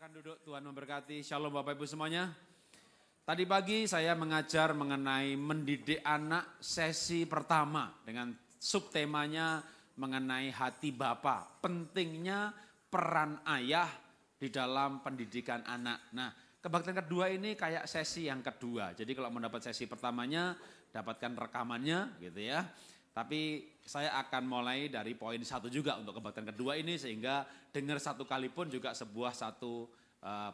Silakan duduk, Tuhan memberkati. Shalom Bapak Ibu semuanya. Tadi pagi saya mengajar mengenai mendidik anak sesi pertama dengan subtemanya mengenai hati Bapa. Pentingnya peran ayah di dalam pendidikan anak. Nah, kebaktian kedua ini kayak sesi yang kedua. Jadi kalau mendapat sesi pertamanya, dapatkan rekamannya gitu ya. Tapi saya akan mulai dari poin satu juga untuk kebaktian kedua ini sehingga dengar satu kali pun juga sebuah satu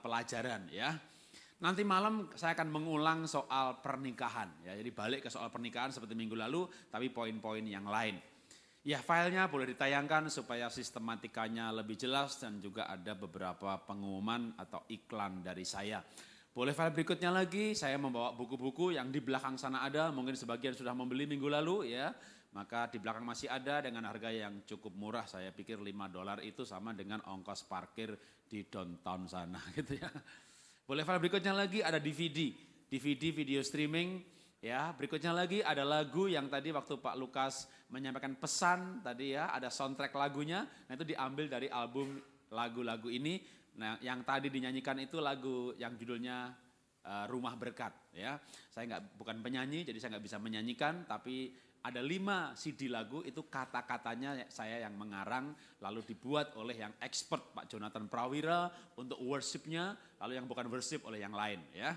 pelajaran ya. Nanti malam saya akan mengulang soal pernikahan ya. Jadi balik ke soal pernikahan seperti minggu lalu tapi poin-poin yang lain. Ya filenya boleh ditayangkan supaya sistematikanya lebih jelas dan juga ada beberapa pengumuman atau iklan dari saya. Boleh file berikutnya lagi, saya membawa buku-buku yang di belakang sana ada, mungkin sebagian sudah membeli minggu lalu ya. Maka di belakang masih ada dengan harga yang cukup murah, saya pikir $5 itu sama dengan ongkos parkir di downtown sana gitu ya. Boleh file berikutnya lagi ada DVD video streaming ya. Berikutnya lagi ada lagu yang tadi waktu Pak Lukas menyampaikan pesan tadi ya, ada soundtrack lagunya. Nah itu diambil dari album lagu-lagu ini. Nah yang tadi dinyanyikan itu lagu yang judulnya Rumah Berkat ya. Saya bukan penyanyi jadi saya nggak bisa menyanyikan tapi ada 5 CD lagu itu kata-katanya saya yang mengarang lalu dibuat oleh yang expert Pak Jonathan Prawira untuk worshipnya lalu yang bukan worship oleh yang lain ya.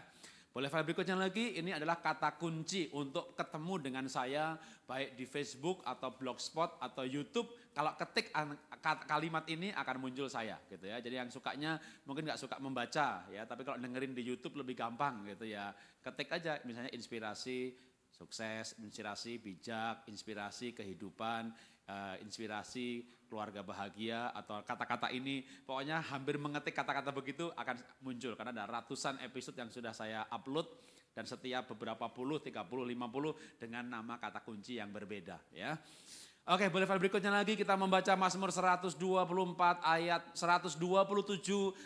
Boleh file berikutnya lagi ini adalah kata kunci untuk ketemu dengan saya baik di Facebook atau Blogspot atau YouTube. Kalau ketik kalimat ini akan muncul saya gitu ya. Jadi yang sukanya mungkin nggak suka membaca ya tapi kalau dengerin di YouTube lebih gampang gitu ya. Ketik aja misalnya inspirasi sukses, inspirasi bijak, inspirasi kehidupan, inspirasi keluarga bahagia atau kata-kata ini pokoknya hampir mengetik kata-kata begitu akan muncul karena ada ratusan episode yang sudah saya upload dan setiap beberapa puluh, 30, 50 dengan nama kata kunci yang berbeda ya. Oke, boleh file berikutnya lagi kita membaca Mazmur 124 ayat 127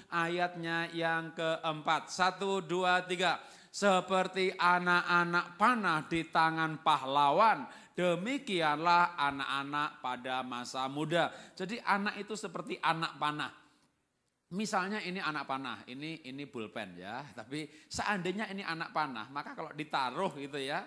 ayatnya yang keempat. 1, 2, 3. Seperti anak-anak panah di tangan pahlawan, demikianlah anak-anak pada masa muda. Jadi anak itu seperti anak panah. Misalnya ini anak panah, ini pulpen ya. Tapi seandainya ini anak panah, maka kalau ditaruh gitu ya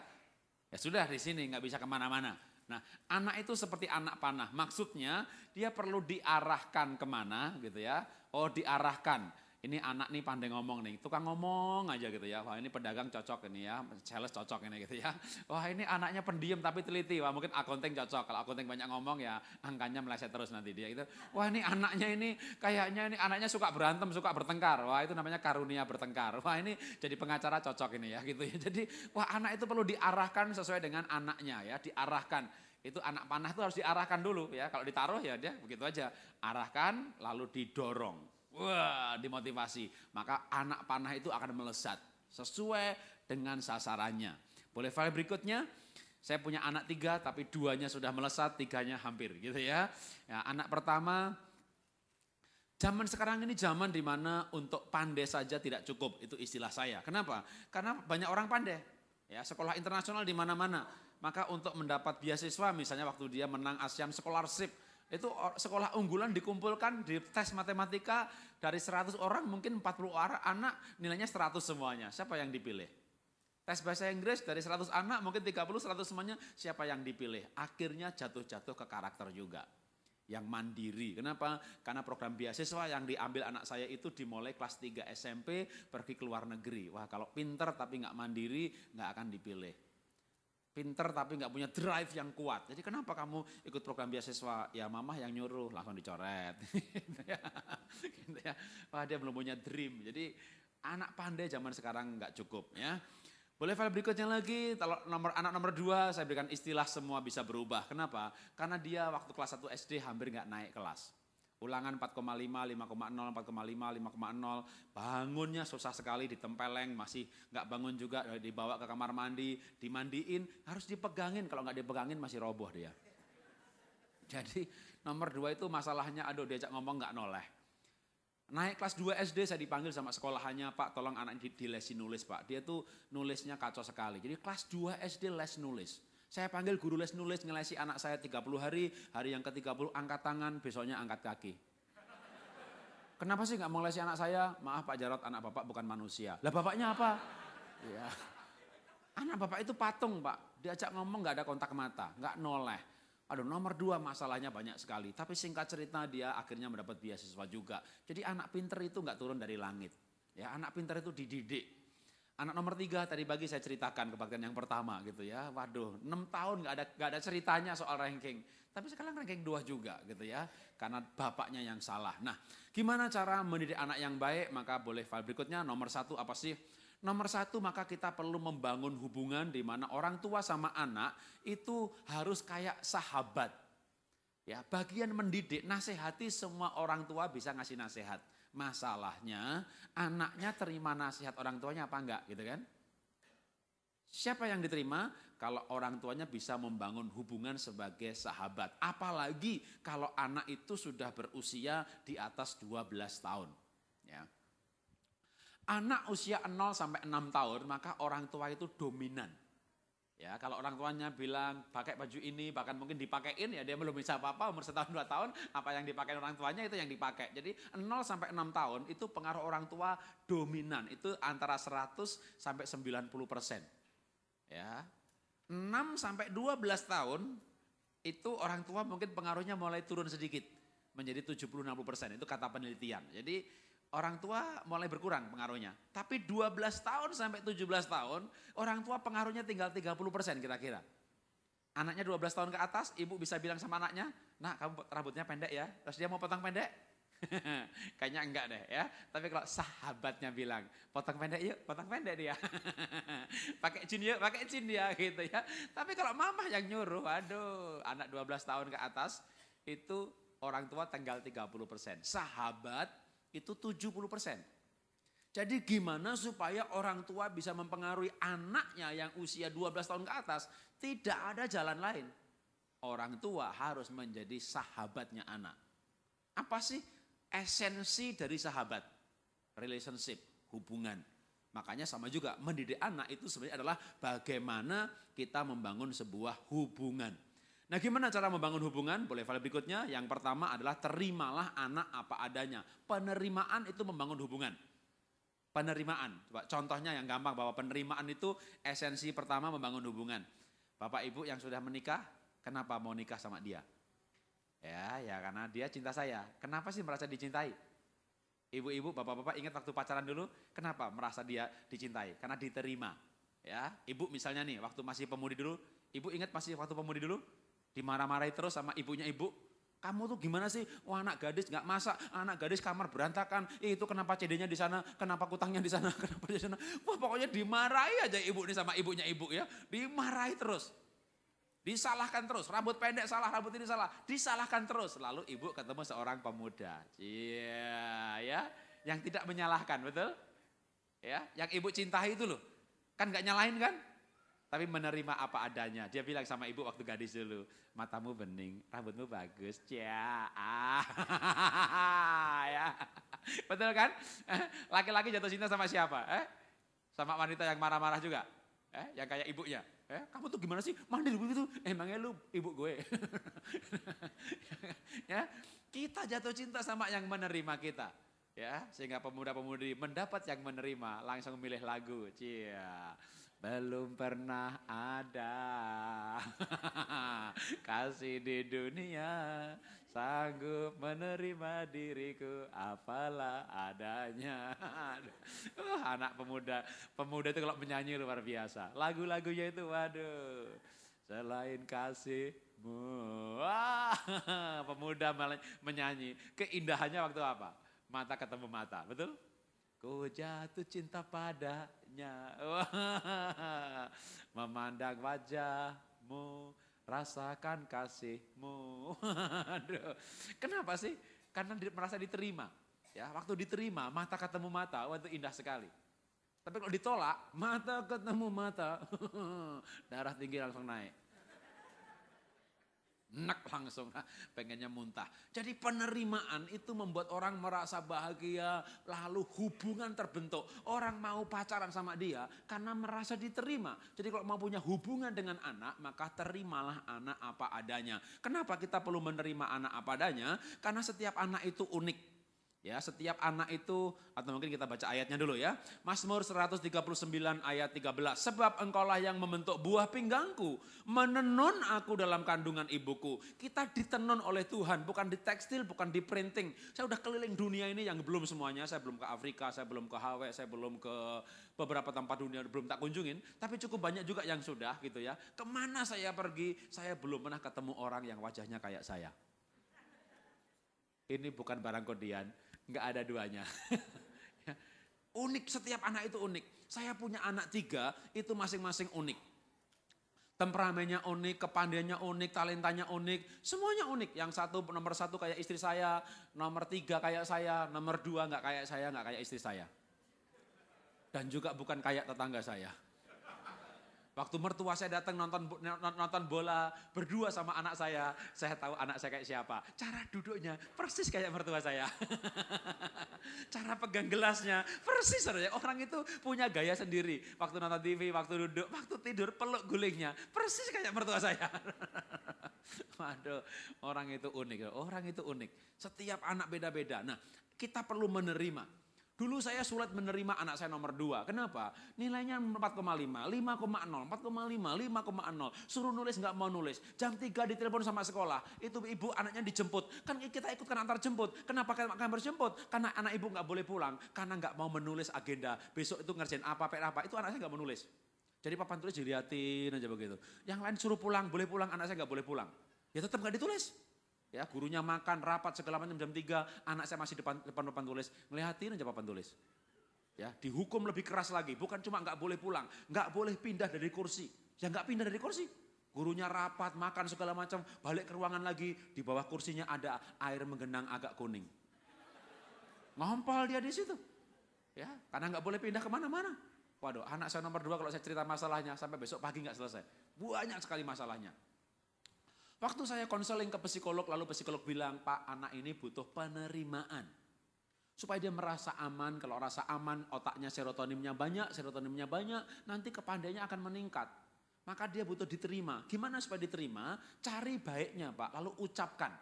sudah di sini nggak bisa kemana-mana. Nah anak itu seperti anak panah, maksudnya dia perlu diarahkan kemana gitu ya. Oh diarahkan. Ini anak nih pandai ngomong nih, tukang ngomong aja gitu ya. Wah ini pedagang cocok ini ya, sales cocok ini gitu ya. Wah ini anaknya pendiam tapi teliti, wah mungkin akunting cocok. Kalau akunting banyak ngomong ya angkanya meleset terus nanti dia gitu. Wah ini anaknya ini kayaknya ini anaknya suka berantem, suka bertengkar. Wah itu namanya karunia bertengkar. Wah ini jadi pengacara cocok ini ya gitu ya. Jadi wah anak itu perlu diarahkan sesuai dengan anaknya ya, diarahkan. Itu anak panah itu harus diarahkan dulu ya. Kalau ditaruh ya dia begitu aja. Arahkan lalu didorong. Wah dimotivasi, maka anak panah itu akan melesat sesuai dengan sasarannya. Boleh file berikutnya, saya punya anak 3 tapi 2-nya sudah melesat, 3-nya hampir gitu ya. Anak pertama, zaman sekarang ini zaman dimana untuk pandai saja tidak cukup, itu istilah saya. Kenapa? Karena banyak orang pandai, ya sekolah internasional di mana-mana. Maka untuk mendapat beasiswa misalnya waktu dia menang ASEAN Scholarship, itu sekolah unggulan dikumpulkan di tes matematika dari 100 orang mungkin 40 anak nilainya 100 semuanya. Siapa yang dipilih? Tes bahasa Inggris dari 100 anak mungkin 30, 100 semuanya siapa yang dipilih? Akhirnya jatuh-jatuh ke karakter juga. Yang mandiri. Kenapa? Karena program beasiswa yang diambil anak saya itu dimulai kelas 3 SMP pergi ke luar negeri. Wah kalau pinter tapi nggak mandiri nggak akan dipilih. Pinter tapi nggak punya drive yang kuat. Jadi kenapa kamu ikut program beasiswa? Ya mama yang nyuruh, langsung dicoret. Gitu ya. Wah dia belum punya dream. Jadi anak pandai zaman sekarang nggak cukup ya. Boleh file berikutnya lagi, kalau anak nomor 2 saya berikan istilah semua bisa berubah. Kenapa? Karena dia waktu kelas 1 SD hampir nggak naik kelas. Ulangan 4,5, 5,0, 4,5, 5,0, bangunnya susah sekali ditempeleng, masih nggak bangun juga, dibawa ke kamar mandi, dimandiin, harus dipegangin, kalau nggak dipegangin masih roboh dia. Jadi nomor 2 itu masalahnya aduh diajak ngomong nggak noleh. Naik kelas 2 SD saya dipanggil sama sekolahannya, Pak tolong anak dilesi nulis Pak, dia tuh nulisnya kacau sekali, jadi kelas 2 SD les nulis. Saya panggil guru les nulis ngelesi anak saya 30 hari, hari yang ke-30 angkat tangan, besoknya angkat kaki. Kenapa sih nggak mengelesi anak saya? Maaf Pak Jarod, anak bapak bukan manusia. Lah bapaknya apa? Ya. Anak bapak itu patung Pak, diajak ngomong nggak ada kontak mata, nggak noleh. Aduh nomor 2 masalahnya banyak sekali, tapi singkat cerita dia akhirnya mendapat beasiswa juga. Jadi anak pinter itu nggak turun dari langit. Ya, anak pinter itu dididik. Anak nomor 3 tadi pagi saya ceritakan kebaktian yang pertama gitu ya. Waduh 6 tahun nggak ada ceritanya soal ranking. Tapi sekarang ranking 2 juga gitu ya. Karena bapaknya yang salah. Nah gimana cara mendidik anak yang baik? Maka boleh file berikutnya nomor 1 apa sih? Nomor 1 maka kita perlu membangun hubungan di mana orang tua sama anak itu harus kayak sahabat. Ya, bagian mendidik, nasihati semua orang tua bisa ngasih nasihat. Masalahnya anaknya terima nasihat orang tuanya apa enggak gitu kan. Siapa yang diterima? Kalau orang tuanya bisa membangun hubungan sebagai sahabat. Apalagi kalau anak itu sudah berusia di atas 12 tahun. Ya. Anak usia 0 sampai 6 tahun maka orang tua itu dominan. Ya, kalau orang tuanya bilang pakai baju ini bahkan mungkin dipakein ya dia belum bisa apa-apa umur 1 tahun 2 tahun apa yang dipakai orang tuanya itu yang dipakai. Jadi 0 sampai 6 tahun itu pengaruh orang tua dominan itu antara 100 sampai 90%. Ya. 6 sampai 12 tahun itu orang tua mungkin pengaruhnya mulai turun sedikit menjadi 70-60%. Itu kata penelitian. Jadi orang tua mulai berkurang pengaruhnya. Tapi 12 tahun sampai 17 tahun, orang tua pengaruhnya tinggal 30% kira-kira. Anaknya 12 tahun ke atas, ibu bisa bilang sama anaknya, "Nak, kamu rambutnya pendek ya." Terus dia mau potong pendek? Kayaknya enggak deh ya. Tapi kalau sahabatnya bilang, "Potong pendek yuk," potong pendek dia. Pakai jin yuk, pakai jin dia gitu ya. Tapi kalau mama yang nyuruh, aduh, anak 12 tahun ke atas, itu orang tua tinggal 30%. Sahabat itu 70%. Jadi gimana supaya orang tua bisa mempengaruhi anaknya yang usia 12 tahun ke atas? Tidak ada jalan lain. Orang tua harus menjadi sahabatnya anak. Apa sih esensi dari sahabat? Relationship, hubungan. Makanya sama juga mendidik anak itu sebenarnya adalah bagaimana kita membangun sebuah hubungan. Nah gimana cara membangun hubungan? Boleh file berikutnya. Yang pertama adalah terimalah anak apa adanya. Penerimaan itu membangun hubungan. Penerimaan. Coba contohnya yang gampang bahwa penerimaan itu esensi pertama membangun hubungan. Bapak ibu yang sudah menikah, kenapa mau nikah sama dia? Ya karena dia cinta saya. Kenapa sih merasa dicintai? Ibu-ibu, bapak-bapak ingat waktu pacaran dulu, kenapa merasa dia dicintai? Karena diterima. Ya, ibu misalnya nih waktu masih pemudi dulu, ibu ingat masih waktu pemudi dulu? Dimarah-marahi terus sama ibunya ibu. Kamu tuh gimana sih? Wah anak gadis nggak masak, anak gadis kamar berantakan. Itu kenapa CD-nya di sana, kenapa kutangnya di sana, kenapa di sana. Wah pokoknya dimarahi aja ibu ini sama ibunya ibu ya. Dimarahi terus. Disalahkan terus, rambut pendek salah, rambut ini salah. Disalahkan terus. Lalu ibu ketemu seorang pemuda. Iya ya, yang tidak menyalahkan, betul? Ya, yang ibu cintai itu loh. Kan nggak nyalahin kan? Tapi menerima apa adanya. Dia bilang sama ibu waktu gadis dulu, matamu bening, rambutmu bagus, ya. Ya. Betul kan? Laki-laki jatuh cinta sama siapa? Sama wanita yang marah-marah juga? Yang kayak ibunya? Kamu tuh gimana sih? Mandil begitu? Emangnya lu ibu gue? Ya, kita jatuh cinta sama yang menerima kita. Ya, sehingga pemuda-pemudi mendapat yang menerima, langsung milih lagu. Cia. Belum pernah ada kasih di dunia sanggup menerima diriku apalah adanya. Anak pemuda itu kalau menyanyi luar biasa. Lagu-lagunya itu waduh. Selain kasihmu. Pemuda menyanyi. Keindahannya waktu apa? Mata ketemu mata, betul? Ku jatuh cinta padanya, memandang wajahmu, rasakan kasihmu. Aduh. Kenapa sih? Karena merasa diterima. Ya, waktu diterima, mata ketemu mata, wah itu indah sekali. Tapi kalau ditolak, mata ketemu mata, darah tinggi langsung naik. Nek langsung pengennya muntah. Jadi penerimaan itu membuat orang merasa bahagia, lalu hubungan terbentuk. Orang mau pacaran sama dia karena merasa diterima. Jadi kalau mau punya hubungan dengan anak, maka terimalah anak apa adanya. Kenapa kita perlu menerima anak apa adanya? Karena setiap anak itu unik. Ya, setiap anak itu, atau mungkin kita baca ayatnya dulu ya. Mazmur 139 ayat 13. Sebab engkaulah yang membentuk buah pinggangku, menenun aku dalam kandungan ibuku. Kita ditenun oleh Tuhan, bukan di tekstil, bukan di printing. Saya udah keliling dunia ini yang belum semuanya. Saya belum ke Afrika, saya belum ke Hawaii, saya belum ke beberapa tempat dunia belum tak kunjungin. Tapi cukup banyak juga yang sudah gitu ya. Kemana saya pergi, saya belum pernah ketemu orang yang wajahnya kayak saya. Ini bukan barang kodian. Enggak ada duanya. Unik, setiap anak itu unik. Saya punya anak 3, itu masing-masing unik. Temperamennya unik, kepandaiannya unik, talentanya unik, semuanya unik. Yang satu, nomor 1 kayak istri saya, nomor 3 kayak saya, nomor 2 enggak kayak saya, enggak kayak istri saya. Dan juga bukan kayak tetangga saya. Waktu mertua saya datang nonton bola berdua sama anak saya tahu anak saya kayak siapa. Cara duduknya persis kayak mertua saya. Cara pegang gelasnya persis saja. Orang itu punya gaya sendiri. Waktu nonton TV, waktu duduk, waktu tidur peluk gulingnya persis kayak mertua saya. Waduh, orang itu unik. Orang itu unik. Setiap anak beda-beda. Nah, kita perlu menerima. Dulu saya sulit menerima anak saya nomor 2. Kenapa? Nilainya 4,5, 5,0, 4,5, 5,0. Suruh nulis nggak mau nulis. Jam 3 ditelepon sama sekolah. Itu ibu anaknya dijemput. Kan kita ikutkan antar jemput. Kenapa kalian harus jemput? Karena anak ibu nggak boleh pulang. Karena nggak mau menulis agenda. Besok itu ngerjain apa, PR apa. Itu anak saya nggak mau nulis. Jadi papan tulis diliatin aja begitu. Yang lain suruh pulang, boleh pulang. Anak saya nggak boleh pulang. Ya tetap nggak ditulis. Ya, gurunya makan, rapat segala macam jam 3, anak saya masih depan papan tulis, ngeliatin aja papan tulis. Ya, dihukum lebih keras lagi, bukan cuma nggak boleh pulang, nggak boleh pindah dari kursi. Ya nggak pindah dari kursi. Gurunya rapat, makan segala macam, balik ke ruangan lagi, di bawah kursinya ada air menggenang agak kuning. Ngompol dia di situ. Ya, karena nggak boleh pindah kemana-mana. Waduh, anak saya nomor 2 kalau saya cerita masalahnya sampai besok pagi nggak selesai. Banyak sekali masalahnya. Waktu saya konseling ke psikolog, lalu psikolog bilang, Pak, anak ini butuh penerimaan. Supaya dia merasa aman, kalau rasa aman, otaknya serotoninnya banyak, nanti kepandaiannya akan meningkat. Maka dia butuh diterima. Gimana supaya diterima? Cari baiknya, Pak, lalu ucapkan.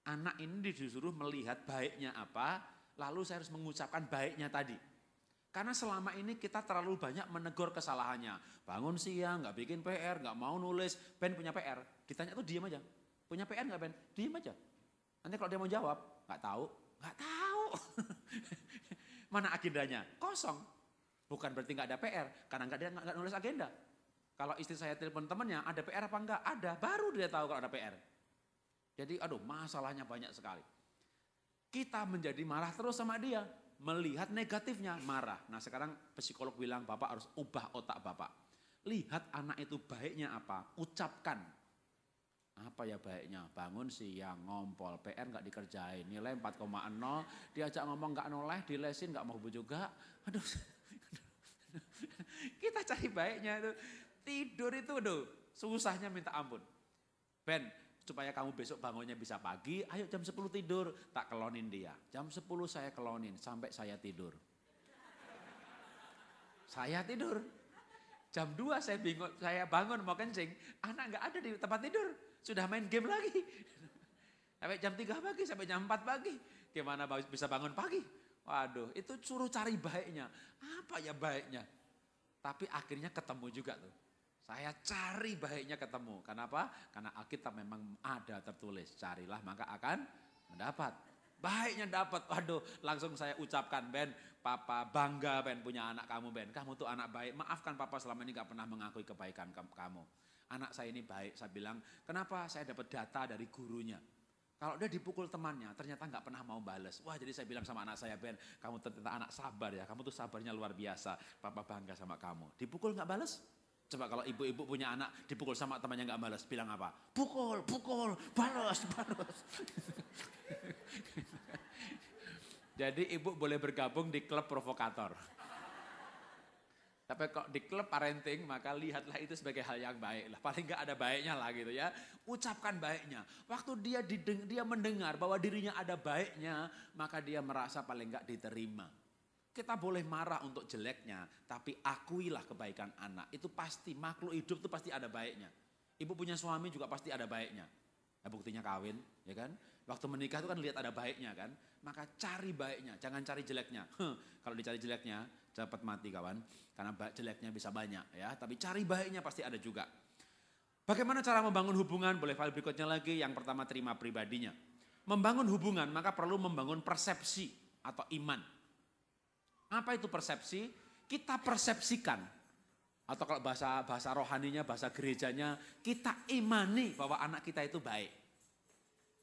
Anak ini disuruh melihat baiknya apa, lalu saya harus mengucapkan baiknya tadi. Karena selama ini kita terlalu banyak menegur kesalahannya. Bangun siang, gak bikin PR, gak mau nulis. Ben punya PR, ditanya tuh diem aja. Punya PR gak Ben? Diem aja. Nanti kalau dia mau jawab, gak tahu. Mana agendanya? Kosong. Bukan berarti gak ada PR, karena dia gak nulis agenda. Kalau istri saya telepon temannya, ada PR apa enggak? Ada, baru dia tahu kalau ada PR. Jadi masalahnya banyak sekali. Kita menjadi marah terus sama dia. Melihat negatifnya, marah. Nah sekarang psikolog bilang, Bapak harus ubah otak Bapak. Lihat anak itu baiknya apa, ucapkan. Apa ya baiknya? Bangun siang, ngompol, PR nggak dikerjain, nilai 4,0, diajak ngomong nggak noleh, dilesin nggak mau juga. Aduh, kita cari baiknya itu. Tidur itu susahnya minta ampun. Ben, supaya kamu besok bangunnya bisa pagi, ayo jam 10 tidur, tak kelonin dia. Jam 10 saya kelonin, sampai saya tidur. Saya tidur. Jam 2 saya bingung, saya bangun mau kencing, anak nggak ada di tempat tidur, sudah main game lagi. Sampai jam 3 pagi, sampai jam 4 pagi, gimana bisa bangun pagi? Waduh, itu suruh cari baiknya. Apa ya baiknya? Tapi akhirnya ketemu juga tuh. Saya cari baiknya ketemu. Kenapa? Karena Alkitab memang ada tertulis. Carilah maka akan mendapat. Baiknya dapat. Waduh, langsung saya ucapkan, Ben, Papa bangga Ben punya anak kamu Ben. Kamu tuh anak baik. Maafkan Papa selama ini gak pernah mengakui kebaikan kamu. Anak saya ini baik. Saya bilang, kenapa? Saya dapat data dari gurunya. Kalau dia dipukul temannya, ternyata gak pernah mau bales. Wah, jadi saya bilang sama anak saya, Ben, kamu ternyata anak sabar ya. Kamu tuh sabarnya luar biasa. Papa bangga sama kamu. Dipukul gak bales? Coba kalau ibu-ibu punya anak dipukul sama temannya nggak balas, bilang apa? Pukul, balas. Jadi ibu boleh bergabung di klub provokator. Tapi kok di klub parenting, maka lihatlah itu sebagai hal yang baik lah. Paling nggak ada baiknya lah gitu ya. Ucapkan baiknya. Waktu dia mendengar bahwa dirinya ada baiknya, maka dia merasa paling nggak diterima. Kita boleh marah untuk jeleknya, tapi akuilah kebaikan anak. Itu pasti, makhluk hidup itu pasti ada baiknya. Ibu punya suami juga pasti ada baiknya. Ya buktinya kawin, ya kan? Waktu menikah itu kan lihat ada baiknya kan? Maka cari baiknya, jangan cari jeleknya. Kalau dicari jeleknya, cepat mati kawan. Karena jeleknya bisa banyak ya, tapi cari baiknya pasti ada juga. Bagaimana cara membangun hubungan? Boleh file berikutnya lagi. Yang pertama terima pribadinya. Membangun hubungan maka perlu membangun persepsi atau iman. Apa itu persepsi? Kita persepsikan. Atau kalau bahasa rohaninya, bahasa gerejanya, kita imani bahwa anak kita itu baik.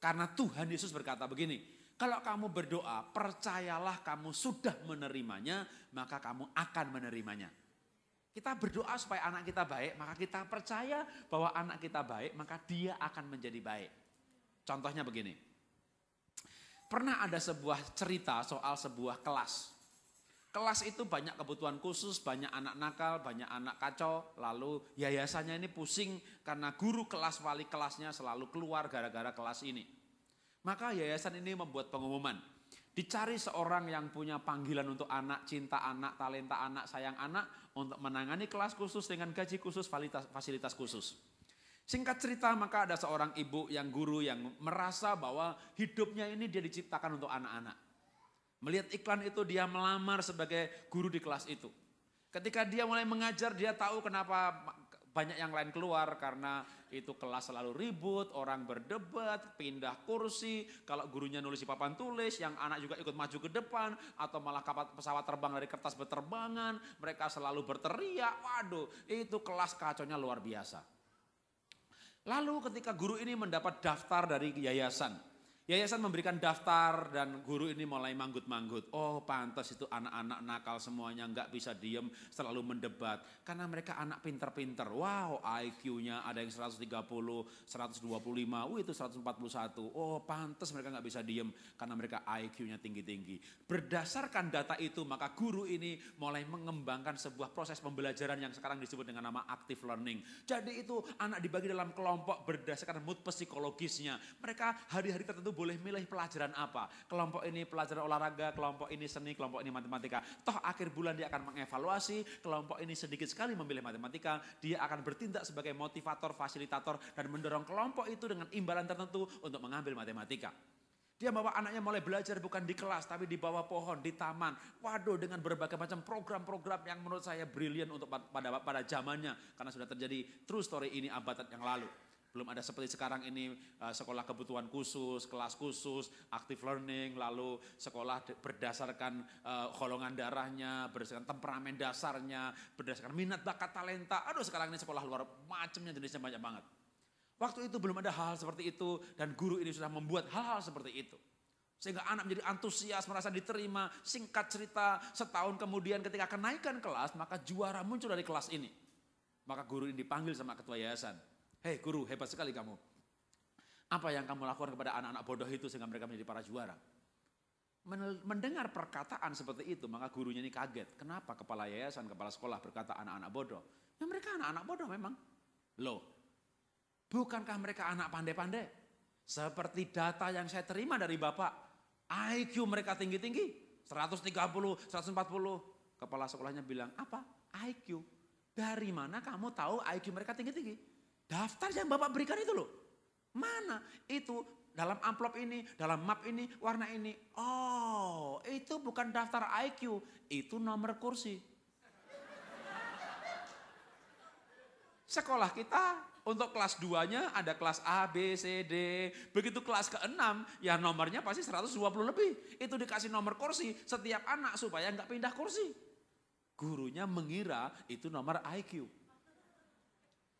Karena Tuhan Yesus berkata begini, kalau kamu berdoa, percayalah kamu sudah menerimanya, maka kamu akan menerimanya. Kita berdoa supaya anak kita baik, maka kita percaya bahwa anak kita baik, maka dia akan menjadi baik. Contohnya begini, pernah ada sebuah cerita soal sebuah kelas. Kelas itu banyak kebutuhan khusus, banyak anak nakal, banyak anak kacau, lalu yayasannya ini pusing karena guru kelas, wali kelasnya selalu keluar gara-gara kelas ini. Maka yayasan ini membuat pengumuman, dicari seorang yang punya panggilan untuk anak, cinta anak, talenta anak, sayang anak, untuk menangani kelas khusus dengan gaji khusus, fasilitas khusus. Singkat cerita, maka ada seorang ibu yang guru yang merasa bahwa hidupnya ini dia diciptakan untuk anak-anak. Melihat iklan itu dia melamar sebagai guru di kelas itu. Ketika dia mulai mengajar dia tahu kenapa banyak yang lain keluar karena itu kelas selalu ribut, orang berdebat, pindah kursi, kalau gurunya nulis di papan tulis, yang anak juga ikut maju ke depan, atau malah pesawat terbang dari kertas berterbangan, mereka selalu berteriak, waduh itu kelas kacaunya luar biasa. Lalu ketika guru ini mendapat daftar dari yayasan, yayasan memberikan daftar dan guru ini mulai manggut-manggut. Oh pantas itu anak-anak nakal semuanya nggak bisa diem selalu mendebat. Karena mereka anak pinter-pinter. Wow IQ-nya ada yang 130, 125, itu 141. Oh pantas mereka nggak bisa diem karena mereka IQ-nya tinggi-tinggi. Berdasarkan data itu maka guru ini mulai mengembangkan sebuah proses pembelajaran yang sekarang disebut dengan nama active learning. Jadi itu anak dibagi dalam kelompok berdasarkan mood psikologisnya. Mereka hari-hari tertentu boleh milih pelajaran apa. Kelompok ini pelajaran olahraga, kelompok ini seni, kelompok ini matematika. Toh akhir bulan dia akan mengevaluasi, kelompok ini sedikit sekali memilih matematika, dia akan bertindak sebagai motivator, fasilitator, dan mendorong kelompok itu dengan imbalan tertentu untuk mengambil matematika. Dia bawa anaknya mulai belajar bukan di kelas, tapi di bawah pohon, di taman. Waduh dengan berbagai macam program-program yang menurut saya brilian untuk pada zamannya. Karena sudah terjadi true story ini abad yang lalu. Belum ada seperti sekarang ini sekolah kebutuhan khusus, kelas khusus, active learning, lalu sekolah berdasarkan golongan darahnya, berdasarkan temperamen dasarnya, berdasarkan minat bakat talenta. Aduh sekarang ini sekolah luar macamnya jenisnya banyak banget. Waktu itu belum ada hal seperti itu dan guru ini sudah membuat hal-hal seperti itu. Sehingga anak menjadi antusias, merasa diterima. Singkat cerita, setahun kemudian ketika kenaikan kelas, maka juara muncul dari kelas ini. Maka guru ini dipanggil sama ketua yayasan. Hei guru, hebat sekali kamu. Apa yang kamu lakukan kepada anak-anak bodoh itu sehingga mereka menjadi para juara? Mendengar perkataan seperti itu, maka gurunya ini kaget. Kenapa kepala yayasan, kepala sekolah berkata anak-anak bodoh? Ya mereka anak-anak bodoh memang. Loh, bukankah mereka anak pandai-pandai? Seperti data yang saya terima dari Bapak, IQ mereka tinggi-tinggi, 130, 140. Kepala sekolahnya bilang, apa? IQ. Dari mana kamu tahu IQ mereka tinggi-tinggi? Daftar yang Bapak berikan itu loh. Mana? Itu dalam amplop ini, dalam map ini, warna ini. Oh, itu bukan daftar IQ, itu nomor kursi. Sekolah kita untuk kelas 2-nya ada kelas A, B, C, D. Begitu kelas ke-6, ya nomornya pasti 120 lebih. Itu dikasih nomor kursi setiap anak supaya nggak pindah kursi. Gurunya mengira itu nomor IQ.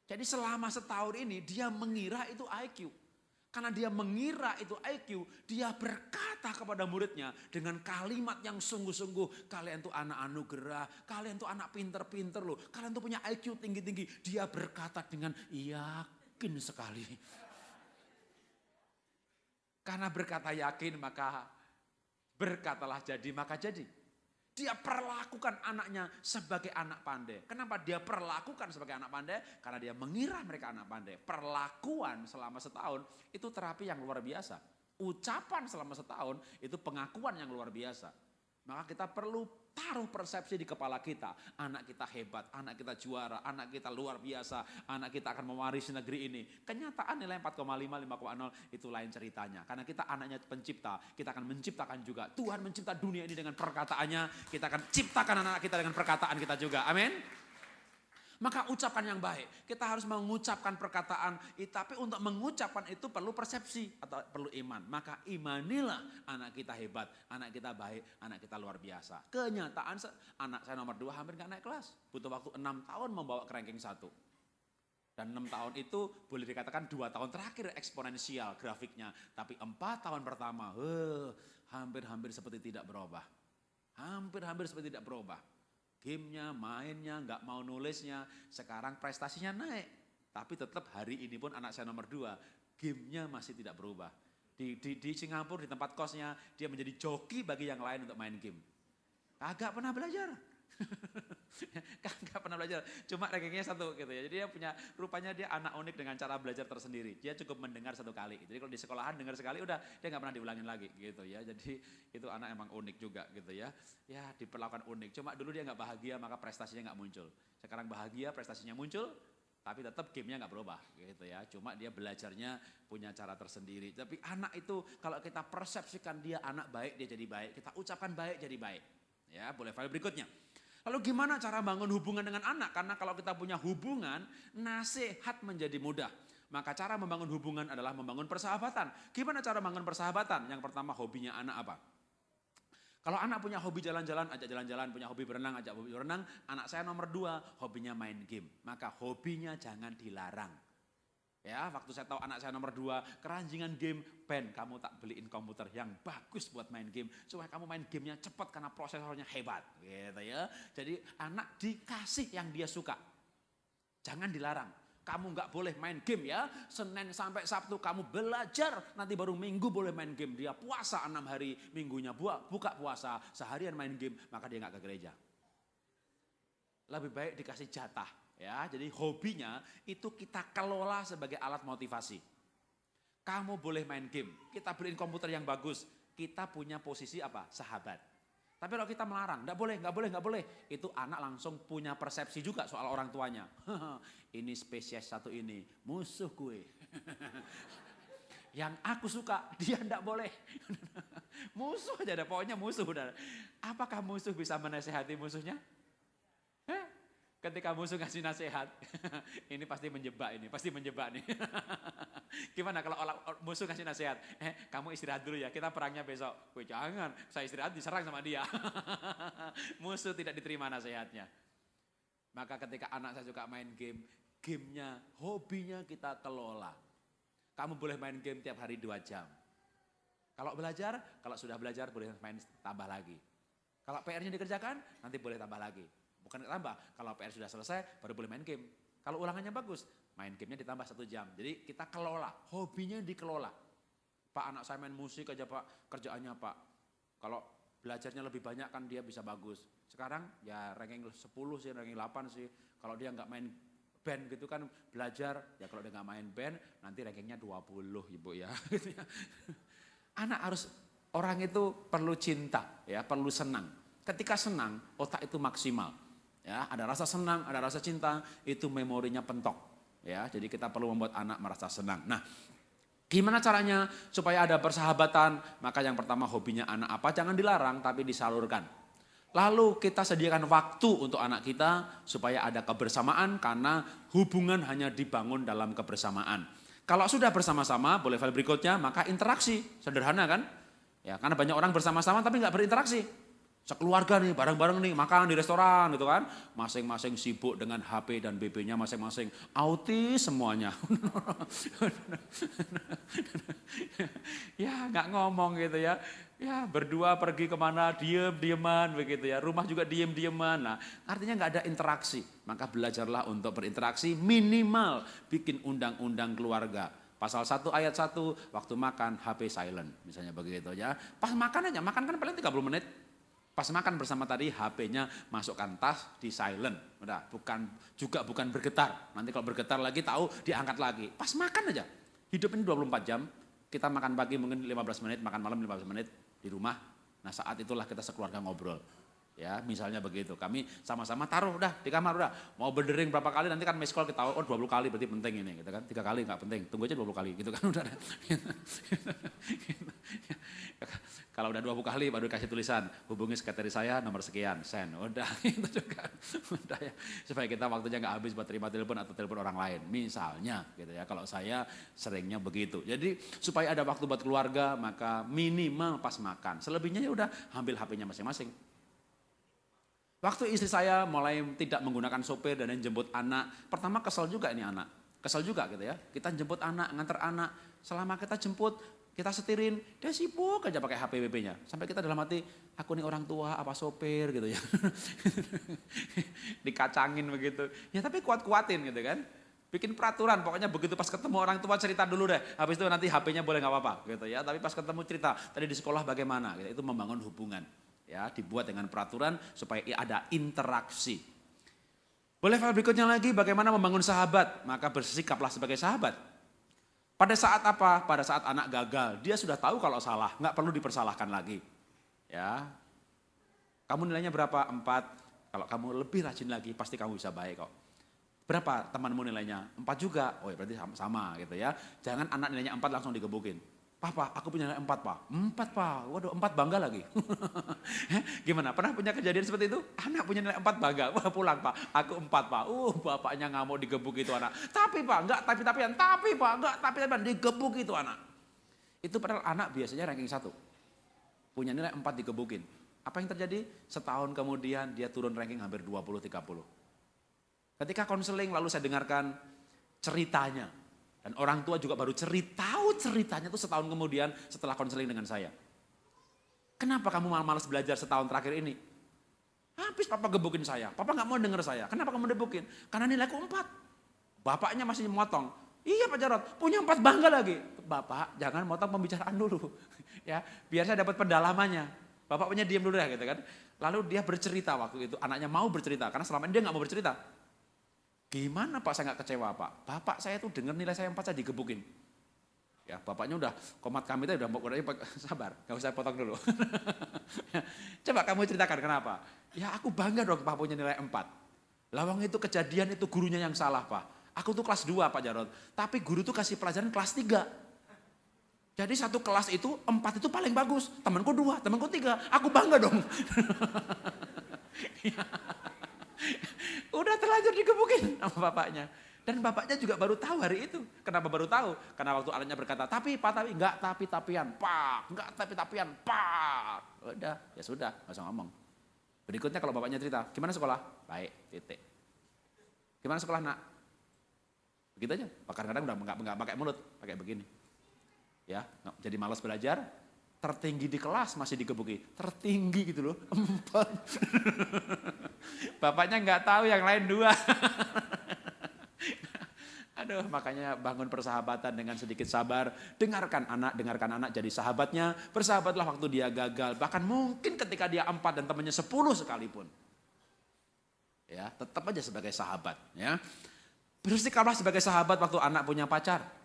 Jadi selama setahun ini dia mengira itu IQ. Karena dia mengira itu IQ, dia berkata kepada muridnya dengan kalimat yang sungguh-sungguh, kalian tuh anak anugerah, kalian tuh anak pinter-pinter loh, kalian tuh punya IQ tinggi-tinggi. Dia berkata dengan yakin sekali. Karena berkata yakin maka berkatalah jadi maka jadi. Dia perlakukan anaknya sebagai anak pandai. Kenapa dia perlakukan sebagai anak pandai? Karena dia mengira mereka anak pandai. Perlakuan selama setahun itu terapi yang luar biasa. Ucapan selama setahun itu pengakuan yang luar biasa. Maka kita perlu taruh persepsi di kepala kita. Anak kita hebat, anak kita juara, anak kita luar biasa, anak kita akan mewarisi negeri ini. Kenyataan nilai 4,5, 5,0 itu lain ceritanya. Karena kita anaknya pencipta, kita akan menciptakan juga. Tuhan mencipta dunia ini dengan perkataannya, kita akan ciptakan anak kita dengan perkataan kita juga. Amin. Maka ucapkan yang baik. Kita harus mengucapkan perkataan, tapi untuk mengucapkan itu perlu persepsi atau perlu iman. Maka imanilah anak kita hebat, anak kita baik, anak kita luar biasa. Kenyataan anak saya nomor 2 hampir gak naik kelas. Butuh waktu 6 tahun membawa ke ranking 1. Dan 6 tahun itu boleh dikatakan 2 tahun terakhir eksponensial grafiknya. Tapi 4 tahun pertama hampir-hampir seperti tidak berubah. Hampir-hampir seperti tidak berubah. Gamenya, mainnya, nggak mau nulisnya, sekarang prestasinya naik. Tapi tetap hari ini pun anak saya nomor 2, gamenya masih tidak berubah. Di Singapura, di tempat kosnya, dia menjadi joki bagi yang lain untuk main game. Kagak pernah belajar. Kagak pernah belajar, cuma rankingnya 1 gitu ya. Jadi rupanya dia anak unik dengan cara belajar tersendiri. Dia cukup mendengar 1 kali. Jadi kalau di sekolahan dengar sekali udah dia nggak pernah diulangin lagi gitu ya. Jadi itu anak emang unik juga gitu ya. Ya diperlakukan unik. Cuma dulu dia nggak bahagia maka prestasinya nggak muncul. Sekarang bahagia prestasinya muncul. Tapi tetap gamenya nggak berubah gitu ya. Cuma dia belajarnya punya cara tersendiri. Tapi anak itu kalau kita persepsikan dia anak baik dia jadi baik. Kita ucapkan baik jadi baik. Ya boleh file berikutnya. Lalu gimana cara bangun hubungan dengan anak? Karena kalau kita punya hubungan, nasihat menjadi mudah. Maka cara membangun hubungan adalah membangun persahabatan. Gimana cara membangun persahabatan? Yang pertama hobinya anak apa? Kalau anak punya hobi jalan-jalan, ajak jalan-jalan. Punya hobi berenang, ajak hobi berenang. Anak saya nomor 2, hobinya main game. Maka hobinya jangan dilarang. Ya, waktu saya tahu anak saya nomor 2, keranjingan game, Ben, kamu tak beliin komputer yang bagus buat main game, supaya kamu main gamenya cepat karena prosesornya hebat, gitu ya. Jadi anak dikasih yang dia suka, jangan dilarang. Kamu nggak boleh main game ya, Senin sampai Sabtu kamu belajar, nanti baru Minggu boleh main game. Dia puasa 6 hari, Minggunya buka puasa, seharian main game, maka dia nggak ke gereja. Lebih baik dikasih jatah. Ya, jadi hobinya itu kita kelola sebagai alat motivasi. Kamu boleh main game, kita beliin komputer yang bagus, kita punya posisi apa? Sahabat. Tapi kalau kita melarang, nggak boleh, itu anak langsung punya persepsi juga soal orang tuanya. Ini spesies satu ini, musuh gue. Yang aku suka, dia enggak boleh. Musuh aja ada, pokoknya musuh udah. Apakah musuh bisa menasehati musuhnya? Ketika musuh ngasih nasihat, ini pasti menjebak nih. Gimana kalau musuh ngasih nasihat, kamu istirahat dulu ya, kita perangnya besok. Wih jangan, saya istirahat diserang sama dia. Musuh tidak diterima nasihatnya. Maka ketika anak saya suka main game, gamenya, hobinya kita kelola. Kamu boleh main game tiap hari 2 jam. Kalau sudah belajar boleh main tambah lagi. Kalau PR-nya dikerjakan, nanti boleh tambah lagi. Bukan tambah, kalau PR sudah selesai baru boleh main game. Kalau ulangannya bagus, main gamenya ditambah 1 jam. Jadi kita kelola, hobinya dikelola. Pak anak saya main musik aja Pak, kerjaannya Pak. Kalau belajarnya lebih banyak kan dia bisa bagus. Sekarang ya ranking 10 sih, ranking 8 sih. Kalau dia nggak main band gitu kan belajar, ya kalau dia nggak main band nanti rankingnya 20 Ibu ya. Anak harus, orang itu perlu cinta, ya perlu senang. Ketika senang, otak itu maksimal. Ya, ada rasa senang, ada rasa cinta, itu memorinya pentok. Ya, jadi kita perlu membuat anak merasa senang. Nah, gimana caranya supaya ada persahabatan? Maka yang pertama hobinya anak apa? Jangan dilarang, tapi disalurkan. Lalu kita sediakan waktu untuk anak kita supaya ada kebersamaan karena hubungan hanya dibangun dalam kebersamaan. Kalau sudah bersama-sama, boleh file berikutnya, maka interaksi. Sederhana kan? Ya, karena banyak orang bersama-sama tapi nggak berinteraksi. Sekeluarga nih, bareng-bareng nih, makan di restoran gitu kan. Masing-masing sibuk dengan HP dan BB-nya masing-masing. Autis semuanya. Ya nggak ngomong gitu ya. Ya berdua pergi kemana, diem-dieman begitu ya. Rumah juga diem-dieman. Nah artinya nggak ada interaksi. Maka belajarlah untuk berinteraksi minimal bikin undang-undang keluarga. Pasal 1 ayat 1, waktu makan HP silent. Misalnya begitu ya. Pas makan aja, makan kan paling 30 menit. Pas makan bersama tadi HP-nya masukkan tas di silent. Udah, bukan bergetar. Nanti kalau bergetar lagi tahu diangkat lagi. Pas makan aja. Hidup ini 24 jam. Kita makan pagi mungkin 15 menit, makan malam 15 menit di rumah. Nah saat itulah kita sekeluarga ngobrol. Ya misalnya begitu, kami sama-sama taruh udah di kamar udah. Mau berdering berapa kali nanti kan miss call kita tahu, oh 20 kali berarti penting ini gitu kan. 3 kali nggak penting, tunggu aja 20 kali gitu kan udah. Kalau udah 20 kali baru kasih tulisan, hubungi sekretari saya nomor sekian, send. Udah itu juga. Udah ya. Supaya kita waktunya nggak habis buat terima telepon atau telepon orang lain. Misalnya gitu ya, kalau saya seringnya begitu. Jadi supaya ada waktu buat keluarga maka minimal pas makan. Selebihnya ya udah ambil HP-nya masing-masing. Waktu istri saya mulai tidak menggunakan sopir dan jemput anak, pertama kesel juga ini anak. Kesel juga gitu ya, kita jemput anak, nganter anak, selama kita jemput, kita setirin, dia sibuk aja pakai HP WP-nya. Sampai kita dalam hati, aku nih orang tua apa sopir gitu ya. Dikacangin begitu, ya tapi kuat-kuatin gitu kan. Bikin peraturan, pokoknya begitu pas ketemu orang tua cerita dulu deh. Habis itu nanti HP-nya boleh gak apa-apa gitu ya. Tapi pas ketemu cerita, tadi di sekolah bagaimana gitu, itu membangun hubungan. Ya, dibuat dengan peraturan supaya ada interaksi. Boleh file berikutnya lagi, bagaimana membangun sahabat? Maka bersikaplah sebagai sahabat. Pada saat apa? Pada saat anak gagal, dia sudah tahu kalau salah, nggak perlu dipersalahkan lagi. Ya, kamu nilainya berapa? 4. Kalau kamu lebih rajin lagi, pasti kamu bisa baik kok. Berapa temanmu nilainya? 4 juga. Oh ya berarti sama gitu ya. Jangan anak nilainya 4 langsung digebukin. Papa, aku punya nilai 4 pak. 4 pak, waduh 4 bangga lagi. Gimana, pernah punya kejadian seperti itu? Anak punya nilai 4 bangga, wah pulang pak, aku 4 pak. Bapaknya nggak mau digebuk itu anak. Tapi pak, enggak tapi-tapian, tapi pak, enggak tapi-tapian, digebuk itu anak. Itu padahal anak biasanya ranking 1. Punya nilai 4 digebukin. Apa yang terjadi? Setahun kemudian dia turun ranking hampir 20-30. Ketika konseling lalu saya dengarkan ceritanya. Dan orang tua juga baru tahu ceritanya itu setahun kemudian setelah konseling dengan saya. Kenapa kamu malas belajar setahun terakhir ini? Habis papa gebukin saya, papa gak mau denger saya. Kenapa kamu gebukin? Karena nilaiku 4. Bapaknya masih motong. Iya Pak Jarod, punya 4 bangga lagi. Bapak jangan motong pembicaraan dulu. Ya, biar saya dapat pendalamannya. Bapak punya diam dulu ya gitu kan. Lalu dia bercerita waktu itu, anaknya mau bercerita. Karena selama ini dia gak mau bercerita. Gimana Pak saya gak kecewa Pak? Bapak saya tuh dengar nilai saya 4 saya digebukin. Ya bapaknya udah komat kami itu udah sabar, gak usah potong dulu. Coba kamu ceritakan kenapa? Ya aku bangga dong Pak punya nilai 4. Lawang itu kejadian itu gurunya yang salah Pak. Aku tuh kelas 2 Pak Jarod, tapi guru tuh kasih pelajaran kelas 3. Jadi satu kelas itu 4 itu paling bagus, temanku 2, temanku 3, aku bangga dong. Udah terlanjur digebukin sama bapaknya. Dan bapaknya juga baru tahu hari itu. Kenapa baru tahu? Karena waktu anaknya berkata, tapi Pak, tapi enggak tapi-tapian, Pak, enggak tapi-tapian, Pak. Udah, ya sudah, enggak usah ngomong. Berikutnya kalau bapaknya cerita, gimana sekolah? Baik, titik. Gimana sekolah nak? Begitu aja, kadang-kadang udah enggak pakai mulut, pakai begini. Ya, jadi malas belajar, tertinggi di kelas masih digebuki, tertinggi gitu loh, 4. Bapaknya nggak tahu yang lain 2. Aduh, makanya bangun persahabatan dengan sedikit sabar, dengarkan anak jadi sahabatnya, bersahabatlah waktu dia gagal, bahkan mungkin ketika dia 4 dan temannya 10 sekalipun. Ya, tetap aja sebagai sahabat, ya. Bersikaplah sebagai sahabat waktu anak punya pacar.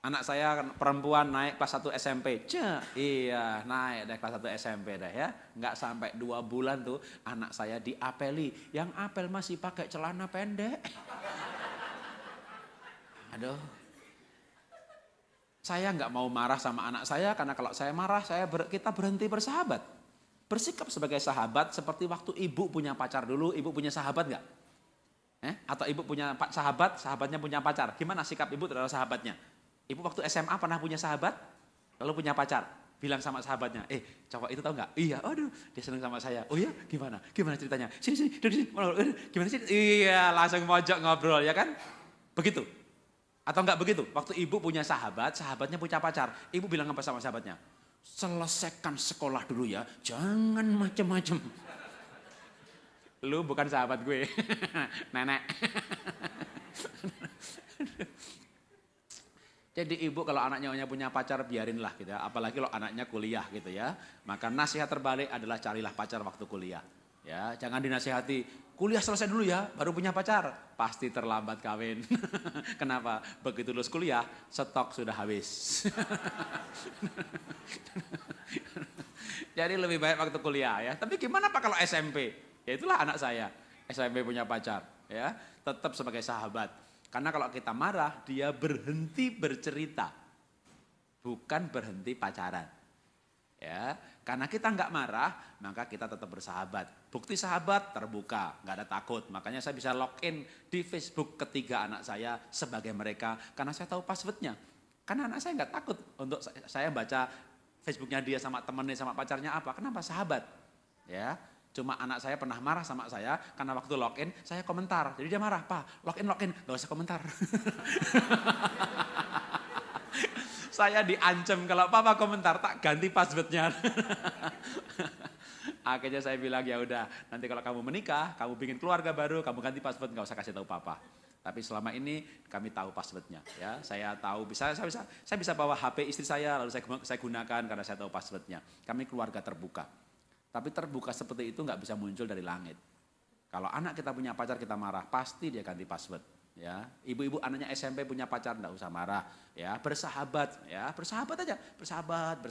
Anak saya perempuan naik kelas 1 SMP. Iya naik deh kelas 1 SMP deh ya. Nggak sampai 2 bulan tuh anak saya diapeli. Yang apel masih pakai celana pendek. Aduh. Saya nggak mau marah sama anak saya karena kalau saya marah kita berhenti bersahabat. Bersikap sebagai sahabat seperti waktu ibu punya pacar dulu, ibu punya sahabat nggak? Atau ibu punya sahabat, sahabatnya punya pacar. Gimana sikap ibu terhadap sahabatnya? Ibu waktu SMA pernah punya sahabat, lalu punya pacar. Bilang sama sahabatnya, cowok itu tahu nggak? Iya, aduh dia seneng sama saya. Oh iya, gimana? Gimana ceritanya? Sini, duduk sini. Gimana sih? Iya, langsung mojok ngobrol ya kan? Begitu. Atau enggak begitu? Waktu ibu punya sahabat, sahabatnya punya pacar. Ibu bilang apa sama sahabatnya? Selesaikan sekolah dulu ya, jangan macem-macem. Lu bukan sahabat gue, nenek. Jadi ibu kalau anaknya punya pacar biarinlah gitu ya. Apalagi kalau anaknya kuliah gitu ya. Maka nasihat terbalik adalah carilah pacar waktu kuliah. Ya, jangan dinasihati, kuliah selesai dulu ya, baru punya pacar. Pasti terlambat kawin. Kenapa? Begitu lulus kuliah, stok sudah habis. Jadi lebih baik waktu kuliah ya. Tapi gimana Pak kalau SMP? Ya itulah anak saya. SMP punya pacar ya. Tetap sebagai sahabat. Karena kalau kita marah, dia berhenti bercerita. Bukan berhenti pacaran. Ya, karena kita nggak marah, maka kita tetap bersahabat. Bukti sahabat terbuka, nggak ada takut. Makanya saya bisa login di Facebook ketiga anak saya sebagai mereka, karena saya tahu passwordnya. Karena anak saya nggak takut untuk saya baca Facebooknya dia sama temennya sama pacarnya apa. Kenapa? Sahabat. Ya, cuma anak saya pernah marah sama saya karena waktu login saya komentar. Jadi dia marah, Pak, login, nggak usah komentar. Saya diancam kalau papa komentar tak ganti passwordnya. Akhirnya saya bilang ya udah, nanti kalau kamu menikah, kamu bikin keluarga baru, kamu ganti password, nggak usah kasih tahu papa. Tapi selama ini kami tahu passwordnya, ya. Saya tahu saya bisa bawa HP istri saya lalu saya gunakan karena saya tahu passwordnya. Kami keluarga terbuka. Tapi terbuka seperti itu nggak bisa muncul dari langit. Kalau anak kita punya pacar kita marah, pasti dia ganti password. Ya, ibu-ibu anaknya SMP punya pacar enggak usah marah, ya, bersahabat aja, bersahabat.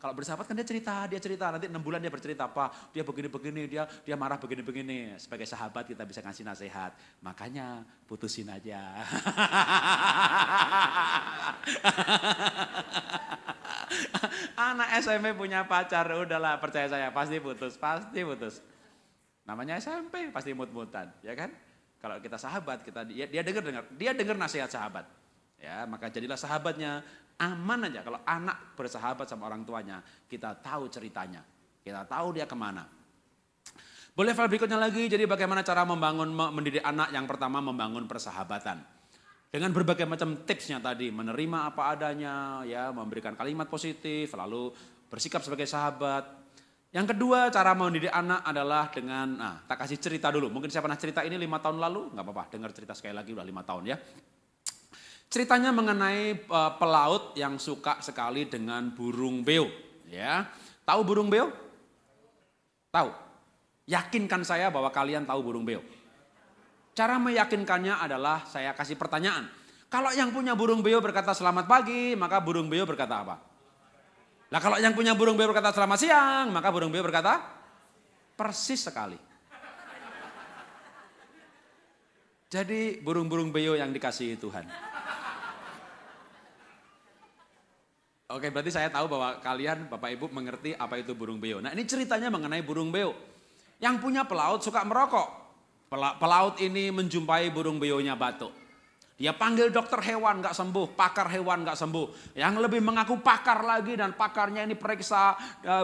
Kalau bersahabat kan dia cerita, nanti 6 bulan dia bercerita, Pak, dia begini-begini, dia marah begini-begini. Sebagai sahabat kita bisa ngasih nasihat. Makanya putusin aja. Anak SMP punya pacar, udahlah percaya saya pasti putus. Namanya SMP pasti mut-mutan, ya kan? Kalau kita sahabat, dia dengar nasihat sahabat. Ya, maka jadilah sahabatnya, aman aja. Kalau anak bersahabat sama orang tuanya, kita tahu ceritanya. Kita tahu dia kemana. Boleh file berikutnya lagi, jadi bagaimana cara mendidik anak. Yang pertama membangun persahabatan. Dengan berbagai macam tipsnya tadi, menerima apa adanya, ya, memberikan kalimat positif, lalu bersikap sebagai sahabat. Yang kedua, cara mendidik anak adalah dengan, tak kasih cerita dulu. Mungkin saya pernah cerita ini 5 tahun lalu, nggak apa-apa, dengar cerita sekali lagi udah 5 tahun ya. Ceritanya mengenai pelaut yang suka sekali dengan burung beo. Ya, tahu burung beo? Tahu? Yakinkan saya bahwa kalian tahu burung beo. Cara meyakinkannya adalah saya kasih pertanyaan. Kalau yang punya burung beo berkata selamat pagi, maka burung beo berkata apa? Nah kalau yang punya burung beo berkata selamat siang, maka burung beo berkata persis sekali. Jadi burung-burung beo yang dikasihi Tuhan. Oke, berarti saya tahu bahwa kalian Bapak Ibu mengerti apa itu burung beo. Nah ini ceritanya mengenai burung beo. Yang punya pelaut suka merokok. Pelaut ini menjumpai burung beonya batuk. Dia panggil dokter hewan gak sembuh, pakar hewan gak sembuh. Yang lebih mengaku pakar lagi dan pakarnya ini periksa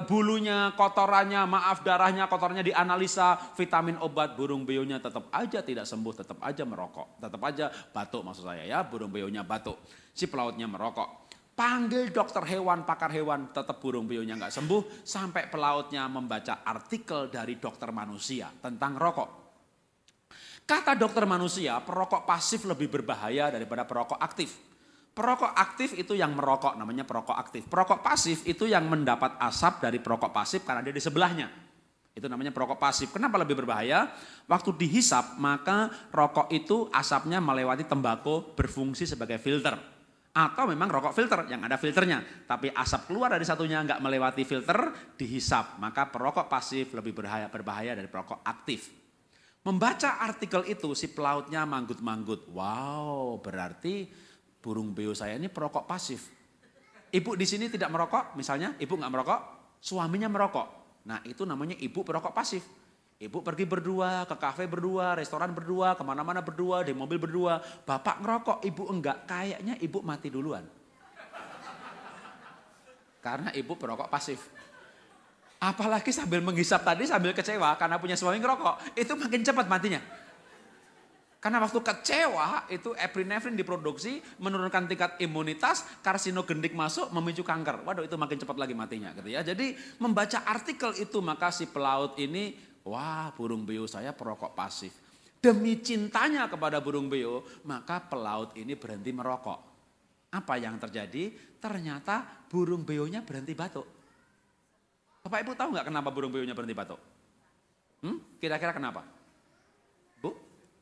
bulunya, kotorannya, darahnya, kotornya dianalisa, vitamin obat, burung beonya tetap aja tidak sembuh, tetap aja merokok. Tetap aja batuk maksud saya ya, burung beonya batuk. Si pelautnya merokok. Panggil dokter hewan, pakar hewan, tetap burung beonya gak sembuh. Sampai pelautnya membaca artikel dari dokter manusia tentang rokok. Kata dokter manusia, perokok pasif lebih berbahaya daripada perokok aktif. Perokok aktif itu yang merokok, namanya perokok aktif. Perokok pasif itu yang mendapat asap dari perokok pasif karena dia di sebelahnya. Itu namanya perokok pasif. Kenapa lebih berbahaya? Waktu dihisap, maka rokok itu asapnya melewati tembakau berfungsi sebagai filter. Atau memang rokok filter, yang ada filternya. Tapi asap keluar dari satunya nggak melewati filter, dihisap. Maka perokok pasif lebih berbahaya dari perokok aktif. Membaca artikel itu si pelautnya manggut-manggut. Wow, berarti burung beo saya ini perokok pasif. Ibu di sini tidak merokok, misalnya ibu nggak merokok, suaminya merokok. Nah itu namanya ibu perokok pasif. Ibu pergi berdua, ke kafe berdua, restoran berdua, kemana-mana berdua, di mobil berdua. Bapak ngerokok, ibu enggak, kayaknya ibu mati duluan. Karena ibu perokok pasif. Apalagi sambil menghisap tadi sambil kecewa karena punya suami ngerokok, itu makin cepat matinya. Karena waktu kecewa itu epinefrin diproduksi, menurunkan tingkat imunitas, karsinogenik masuk, memicu kanker. Waduh itu makin cepat lagi matinya gitu ya. Jadi membaca artikel itu maka si pelaut ini, wah burung beo saya perokok pasif. Demi cintanya kepada burung beo, maka pelaut ini berhenti merokok. Apa yang terjadi? Ternyata burung beonya berhenti batuk. Bapak Ibu tahu nggak kenapa burung beonya berhenti batuk? Kira-kira kenapa? Bu,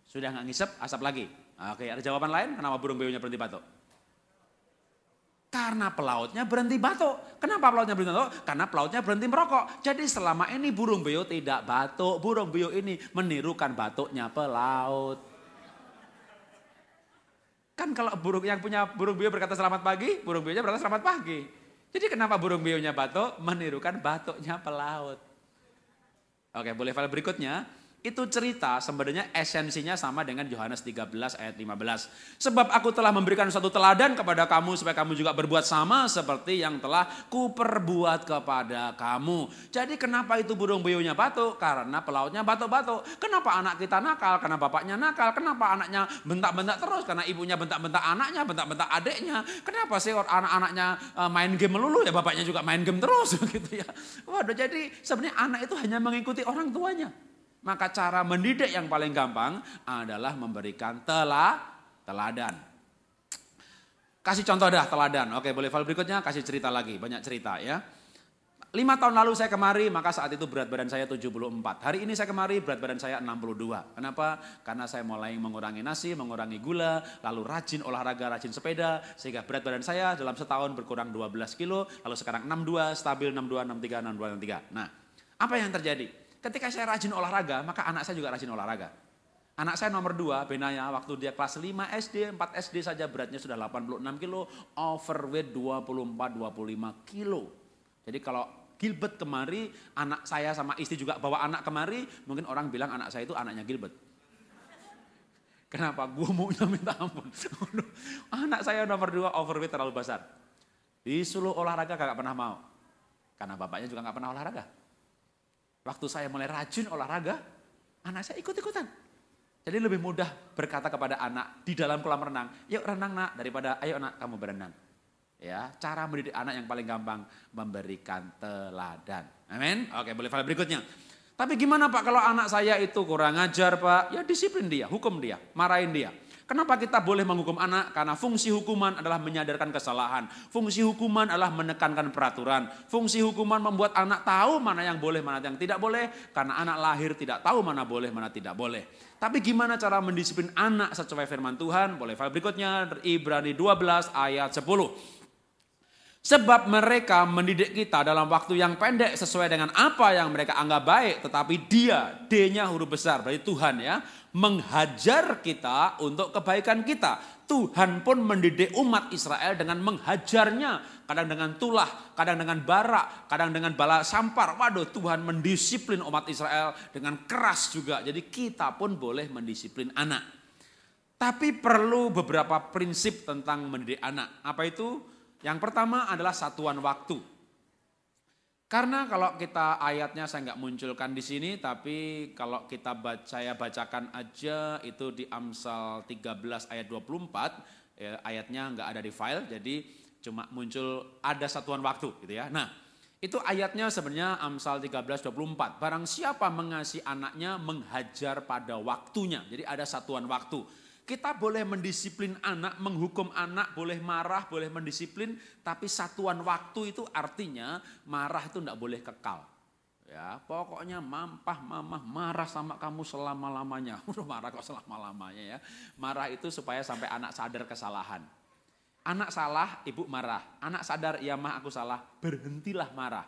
sudah nggak ngisep, asap lagi. Oke, ada jawaban lain kenapa burung beonya berhenti batuk? Karena pelautnya berhenti batuk. Kenapa pelautnya berhenti batuk? Karena pelautnya berhenti merokok. Jadi selama ini burung beo tidak batuk. Burung beo ini menirukan batuknya pelaut. Kan kalau burung yang punya burung beo berkata selamat pagi, burung beonya berkata selamat pagi. Jadi kenapa burung beonya batuk? Menirukan batuknya pelaut. Oke, boleh file berikutnya. Itu cerita sebenarnya esensinya sama dengan Yohanes 13 ayat 15. Sebab aku telah memberikan suatu teladan kepada kamu supaya kamu juga berbuat sama seperti yang telah kuperbuat kepada kamu. Jadi kenapa itu burung beonya batuk? Karena pelautnya batuk-batuk. Kenapa anak kita nakal? Karena bapaknya nakal. Kenapa anaknya bentak-bentak terus? Karena ibunya bentak-bentak anaknya, bentak-bentak adiknya. Kenapa sih anak-anaknya main game melulu? Ya bapaknya juga main game terus gitu ya. Waduh, jadi sebenarnya anak itu hanya mengikuti orang tuanya. Maka cara mendidik yang paling gampang adalah memberikan teladan. Kasih contoh dah teladan. Oke, boleh file berikutnya kasih cerita lagi, banyak cerita ya. 5 tahun lalu saya kemari, maka saat itu berat badan saya 74. Hari ini saya kemari, berat badan saya 62. Kenapa? Karena saya mulai mengurangi nasi, mengurangi gula, lalu rajin olahraga, rajin sepeda, sehingga berat badan saya dalam setahun berkurang 12 kilo, lalu sekarang 62, stabil 62, 63, 62, 63. Nah, apa yang terjadi? Ketika saya rajin olahraga, maka anak saya juga rajin olahraga. Anak saya nomor 2, Benaya, waktu dia kelas 5 SD, 4 SD saja beratnya sudah 86 kilo, overweight 24-25 kilo. Jadi kalau Gilbert kemari, anak saya sama istri juga bawa anak kemari, mungkin orang bilang anak saya itu anaknya Gilbert. Kenapa? Gue maunya minta ampun. Anak saya nomor 2 overweight terlalu besar. Disuruh olahraga gak pernah mau. Karena bapaknya juga gak pernah olahraga. Waktu saya mulai rajin olahraga, anak saya ikut-ikutan. Jadi lebih mudah berkata kepada anak di dalam kolam renang, yuk renang nak, daripada ayo nak kamu berenang. Ya, cara mendidik anak yang paling gampang, memberikan teladan. Amin. Oke, boleh file berikutnya. Tapi gimana Pak kalau anak saya itu kurang ajar Pak? Ya disiplin dia, hukum dia, marahin dia. Kenapa kita boleh menghukum anak? Karena fungsi hukuman adalah menyadarkan kesalahan. Fungsi hukuman adalah menekankan peraturan. Fungsi hukuman membuat anak tahu mana yang boleh, mana yang tidak boleh. Karena anak lahir tidak tahu mana boleh, mana tidak boleh. Tapi gimana cara mendisiplin anak sesuai firman Tuhan? Boleh file berikutnya, Ibrani 12 ayat 10. Sebab mereka mendidik kita dalam waktu yang pendek sesuai dengan apa yang mereka anggap baik. Tetapi dia, D-nya huruf besar, berarti Tuhan ya, menghajar kita untuk kebaikan kita. Tuhan pun mendidik umat Israel dengan menghajarnya. Kadang dengan tulah, kadang dengan barak, kadang dengan bala sampar. Waduh, Tuhan mendisiplin umat Israel dengan keras juga. Jadi kita pun boleh mendisiplin anak. Tapi perlu beberapa prinsip tentang mendidik anak. Apa itu? Yang pertama adalah satuan waktu. Karena kalau kita ayatnya saya nggak munculkan di sini, tapi kalau saya bacakan aja itu di Amsal 13 ayat 24, ya, ayatnya nggak ada di file, jadi cuma muncul ada satuan waktu gitu ya. Nah, itu ayatnya sebenarnya Amsal 13:24. Barang siapa mengasihi anaknya menghajar pada waktunya. Jadi ada satuan waktu. Kita boleh mendisiplin anak, menghukum anak, boleh marah, boleh mendisiplin, tapi satuan waktu itu artinya marah itu tidak boleh kekal. Ya, pokoknya mamah marah sama kamu selama-lamanya. Udah marah kok selama-lamanya ya. Marah itu supaya sampai anak sadar kesalahan. Anak salah, ibu marah. Anak sadar, ya mah aku salah, berhentilah marah.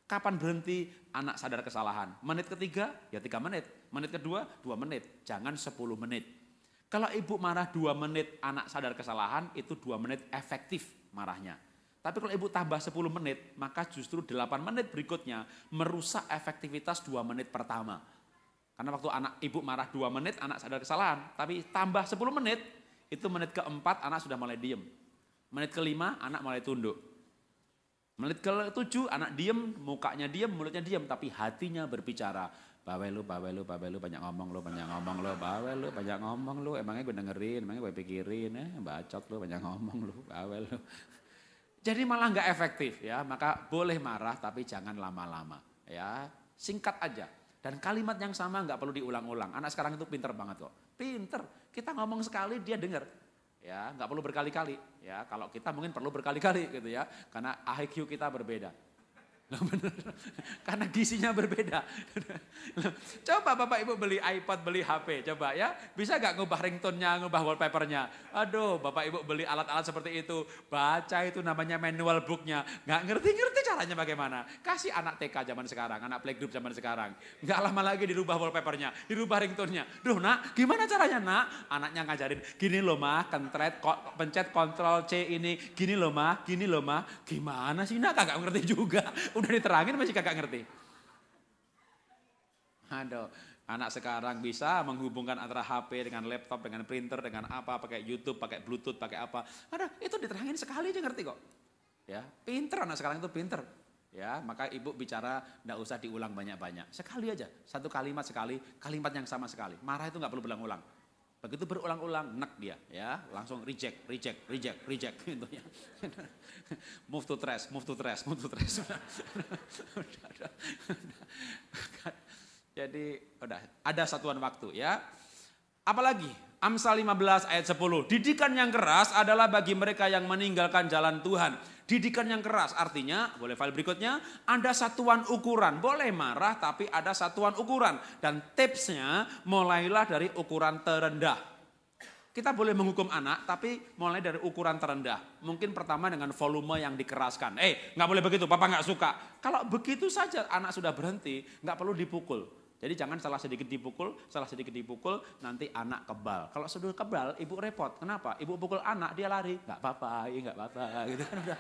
Kapan berhenti? Anak sadar kesalahan. Menit ketiga, ya 3 menit. Menit kedua, 2 menit. Jangan 10 menit. Kalau ibu marah 2 menit, anak sadar kesalahan, itu 2 menit efektif marahnya. Tapi kalau ibu tambah 10 menit, maka justru 8 menit berikutnya merusak efektivitas 2 menit pertama. Karena waktu ibu marah 2 menit, anak sadar kesalahan. Tapi tambah 10 menit, itu menit keempat anak sudah mulai diem. Menit kelima, anak mulai tunduk. Menit ke-7, anak diem, mukanya diem, mulutnya diem, tapi hatinya berbicara. Bawel lu, banyak ngomong lu, bawel lu, banyak ngomong lu, emangnya gue dengerin, emangnya gue pikirin, bacot lu, banyak ngomong lu, bawel lu. Jadi malah nggak efektif ya, maka boleh marah tapi jangan lama-lama ya, singkat aja. Dan kalimat yang sama nggak perlu diulang-ulang, anak sekarang itu pinter banget kok, pinter, kita ngomong sekali dia denger. Ya, nggak perlu berkali-kali ya, kalau kita mungkin perlu berkali-kali gitu ya, karena IQ kita berbeda. Nah, bener. Karena gizinya berbeda. Coba Bapak Ibu beli iPod, beli HP, coba ya. Bisa gak ngubah ringtone-nya, ngubah wallpaper-nya? Aduh, Bapak Ibu beli alat-alat seperti itu. Baca itu namanya manual book-nya. Gak ngerti-ngerti caranya bagaimana. Kasih anak TK zaman sekarang, anak playgroup zaman sekarang. Gak lama lagi dirubah wallpaper-nya, dirubah ringtone-nya. Duh nak, gimana caranya nak? Anaknya ngajarin, gini loh mah, pencet Ctrl C ini. Gini loh mah, gini loh mah. Gimana sih nak, kagak ngerti juga. Udah diterangin masih kagak ngerti. Aduh, anak sekarang bisa menghubungkan antara HP dengan laptop, dengan printer, dengan apa, pakai YouTube, pakai Bluetooth, pakai apa. Aduh, itu diterangin sekali aja ngerti kok. Ya, pinter anak sekarang itu pinter. Ya, maka ibu bicara enggak usah diulang banyak-banyak. Sekali aja, satu kalimat sekali, kalimat yang sama sekali. Marah itu enggak perlu berulang-ulang. Begitu berulang-ulang, nek dia, ya, langsung reject gitu ya. Move to trash. Jadi udah ada satuan waktu ya. Apalagi Amsal 15 ayat 10. Didikan yang keras adalah bagi mereka yang meninggalkan jalan Tuhan. Didikan yang keras artinya, boleh file berikutnya, ada satuan ukuran. Boleh marah tapi ada satuan ukuran. Dan tipsnya mulailah dari ukuran terendah. Kita boleh menghukum anak tapi mulai dari ukuran terendah. Mungkin pertama dengan volume yang dikeraskan. Nggak boleh begitu, papa nggak suka. Kalau begitu saja anak sudah berhenti, nggak perlu dipukul. Jadi jangan salah sedikit dipukul, nanti anak kebal. Kalau sudah kebal, ibu repot. Kenapa? Ibu pukul anak, dia lari. Nggak apa-apa, gitu kan udah.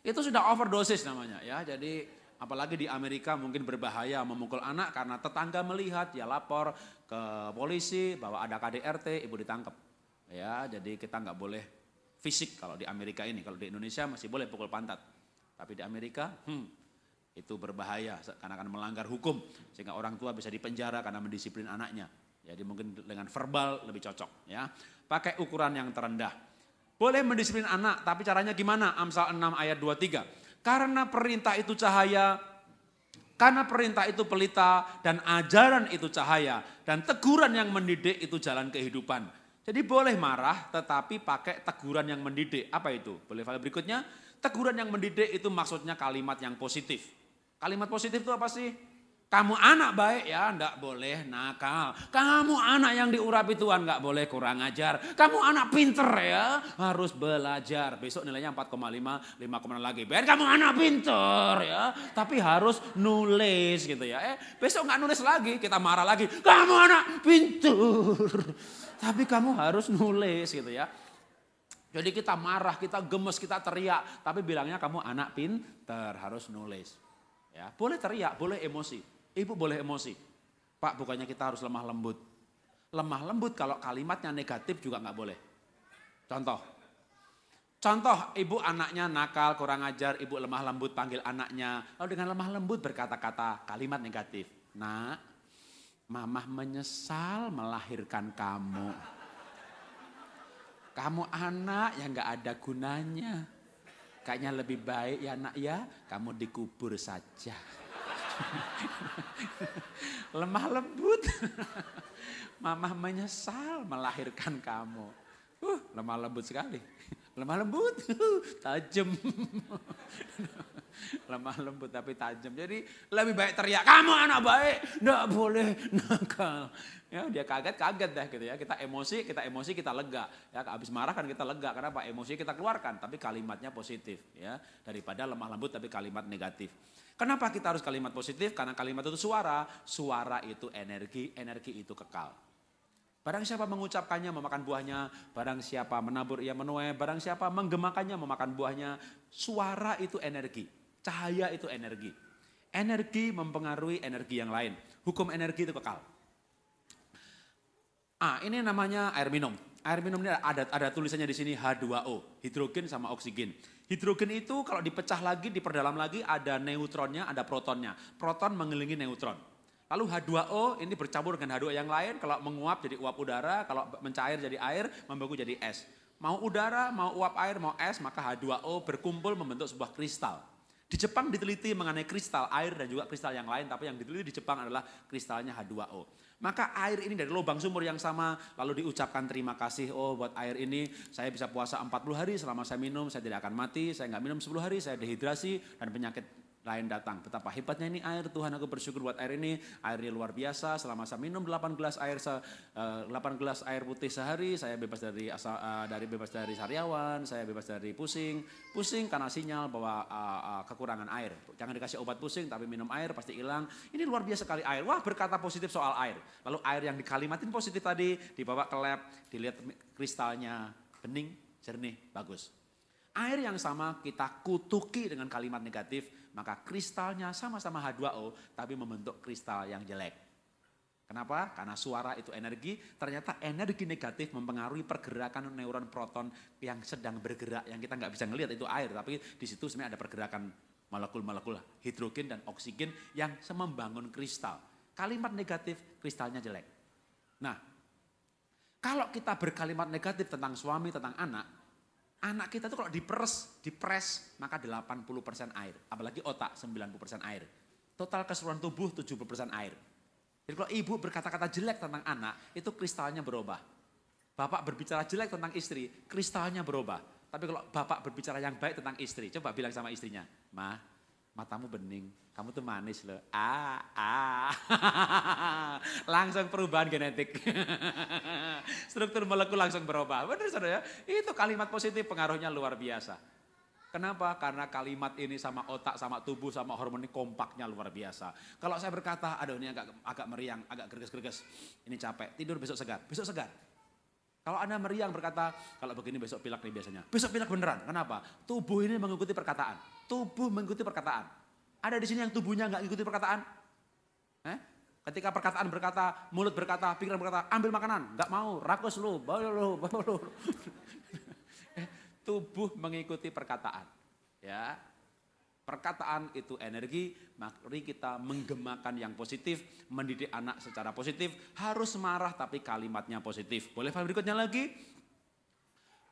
Itu sudah overdosis namanya ya. Jadi apalagi di Amerika mungkin berbahaya memukul anak karena tetangga melihat, dia lapor ke polisi bahwa ada KDRT, ibu ditangkap. Ya, jadi kita nggak boleh fisik kalau di Amerika ini. Kalau di Indonesia masih boleh pukul pantat. Tapi di Amerika, itu berbahaya karena akan melanggar hukum sehingga orang tua bisa dipenjara karena mendisiplin anaknya. Jadi mungkin dengan verbal lebih cocok ya. Pakai ukuran yang terendah. Boleh mendisiplin anak tapi caranya gimana? Amsal 6 ayat 23. Karena perintah itu cahaya, karena perintah itu pelita dan ajaran itu cahaya dan teguran yang mendidik itu jalan kehidupan. Jadi boleh marah tetapi pakai teguran yang mendidik. Apa itu? Boleh file berikutnya. Teguran yang mendidik itu maksudnya kalimat yang positif. Kalimat positif itu apa sih? Kamu anak baik ya, enggak boleh nakal. Kamu anak yang diurapi Tuhan, enggak boleh kurang ajar. Kamu anak pinter ya, harus belajar. Besok nilainya 4,5, 5,6 lagi. Ben kamu anak pinter ya, tapi harus nulis gitu ya. Besok enggak nulis lagi, kita marah lagi. Kamu anak pinter, tapi kamu harus nulis gitu ya. Jadi kita marah, kita gemes, kita teriak. Tapi bilangnya kamu anak pinter, harus nulis. Ya, boleh teriak, boleh emosi. Ibu boleh emosi. Pak, bukannya kita harus lemah lembut. Lemah lembut kalau kalimatnya negatif juga nggak boleh. Contoh, ibu anaknya nakal, kurang ajar, ibu lemah lembut panggil anaknya. Lalu dengan lemah lembut berkata-kata kalimat negatif. Nak, mamah menyesal melahirkan kamu. Kamu anak yang nggak ada gunanya. Kayaknya lebih baik ya nak ya, kamu dikubur saja. Lemah lembut. Mamah menyesal melahirkan kamu. Lemah lembut sekali. Lemah lembut, tajam. Lemah lembut tapi tajam. Jadi lebih baik teriak, kamu anak baik, enggak boleh nakal. Ya, dia kaget dah gitu ya. Kita emosi, kita lega. Ya, habis marah kan kita lega. Kenapa? Emosi kita keluarkan, tapi kalimatnya positif ya. Daripada lemah lembut tapi kalimat negatif. Kenapa kita harus kalimat positif? Karena kalimat itu suara itu energi, energi itu kekal. Barang siapa mengucapkannya memakan buahnya, barang siapa menabur ia menuai, barang siapa menggemakannya memakan buahnya. Suara itu energi, cahaya itu energi. Energi mempengaruhi energi yang lain. Hukum energi itu kekal. Ini namanya air minum. Air minum ini ada tulisannya di sini H2O, hidrogen sama oksigen. Hidrogen itu kalau dipecah lagi, diperdalam lagi ada neutronnya, ada protonnya. Proton mengelilingi neutron. Lalu H2O ini bercampur dengan H2O yang lain, kalau menguap jadi uap udara, kalau mencair jadi air, membeku jadi es. Mau udara, mau uap air, mau es, maka H2O berkumpul membentuk sebuah kristal. Di Jepang diteliti mengenai kristal air dan juga kristal yang lain, tapi yang diteliti di Jepang adalah kristalnya H2O. Maka air ini dari lubang sumur yang sama, lalu diucapkan terima kasih, oh buat air ini saya bisa puasa 40 hari, selama saya minum saya tidak akan mati, saya nggak minum 10 hari, saya dehidrasi dan penyakit lain datang. Betapa hebatnya ini air, Tuhan aku bersyukur buat air ini, airnya luar biasa, selama saya minum 8 gelas air putih sehari, saya bebas bebas dari sariawan, saya bebas dari pusing karena sinyal bahwa kekurangan air. Jangan dikasih obat pusing, tapi minum air pasti hilang. Ini luar biasa sekali air. Wah, berkata positif soal air. Lalu air yang dikalimatin positif tadi dibawa ke lab, dilihat kristalnya bening, jernih, bagus. Air yang sama kita kutuki dengan kalimat negatif, maka kristalnya sama-sama H2O tapi membentuk kristal yang jelek. Kenapa? Karena suara itu energi, ternyata energi negatif mempengaruhi pergerakan neuron proton yang sedang bergerak, yang kita nggak bisa ngelihat itu air, tapi di situ sebenarnya ada pergerakan molekul-molekul hidrogen dan oksigen yang membangun kristal. Kalimat negatif, kristalnya jelek. Nah, kalau kita berkalimat negatif tentang suami, tentang anak kita itu kalau dipres, maka 80% air. Apalagi otak 90% air. Total keseluruhan tubuh 70% air. Jadi kalau ibu berkata-kata jelek tentang anak, itu kristalnya berubah. Bapak berbicara jelek tentang istri, kristalnya berubah. Tapi kalau bapak berbicara yang baik tentang istri, coba bilang sama istrinya, "Ma, matamu bening, kamu tuh manis loh." Langsung perubahan genetik. Struktur molekul langsung berubah. Benar saudara ya? Itu kalimat positif pengaruhnya luar biasa. Kenapa? Karena kalimat ini sama otak, sama tubuh, sama hormon ini kompaknya luar biasa. Kalau saya berkata, aduh ini agak meriang, agak greges-greges. Ini capek, tidur besok segar. Besok segar. Kalau Anda meriang berkata, kalau begini besok pilek nih biasanya. Besok pilek beneran. Kenapa? Tubuh ini mengikuti perkataan. Tubuh mengikuti perkataan. Ada di sini yang tubuhnya nggak ikuti perkataan? Ketika perkataan berkata, mulut berkata, pikiran berkata, ambil makanan. Nggak mau, rakus lu, bawa lu. Tubuh mengikuti perkataan. Ya, perkataan itu energi, mari kita menggemakan yang positif, mendidik anak secara positif, harus marah tapi kalimatnya positif. Boleh berikutnya lagi?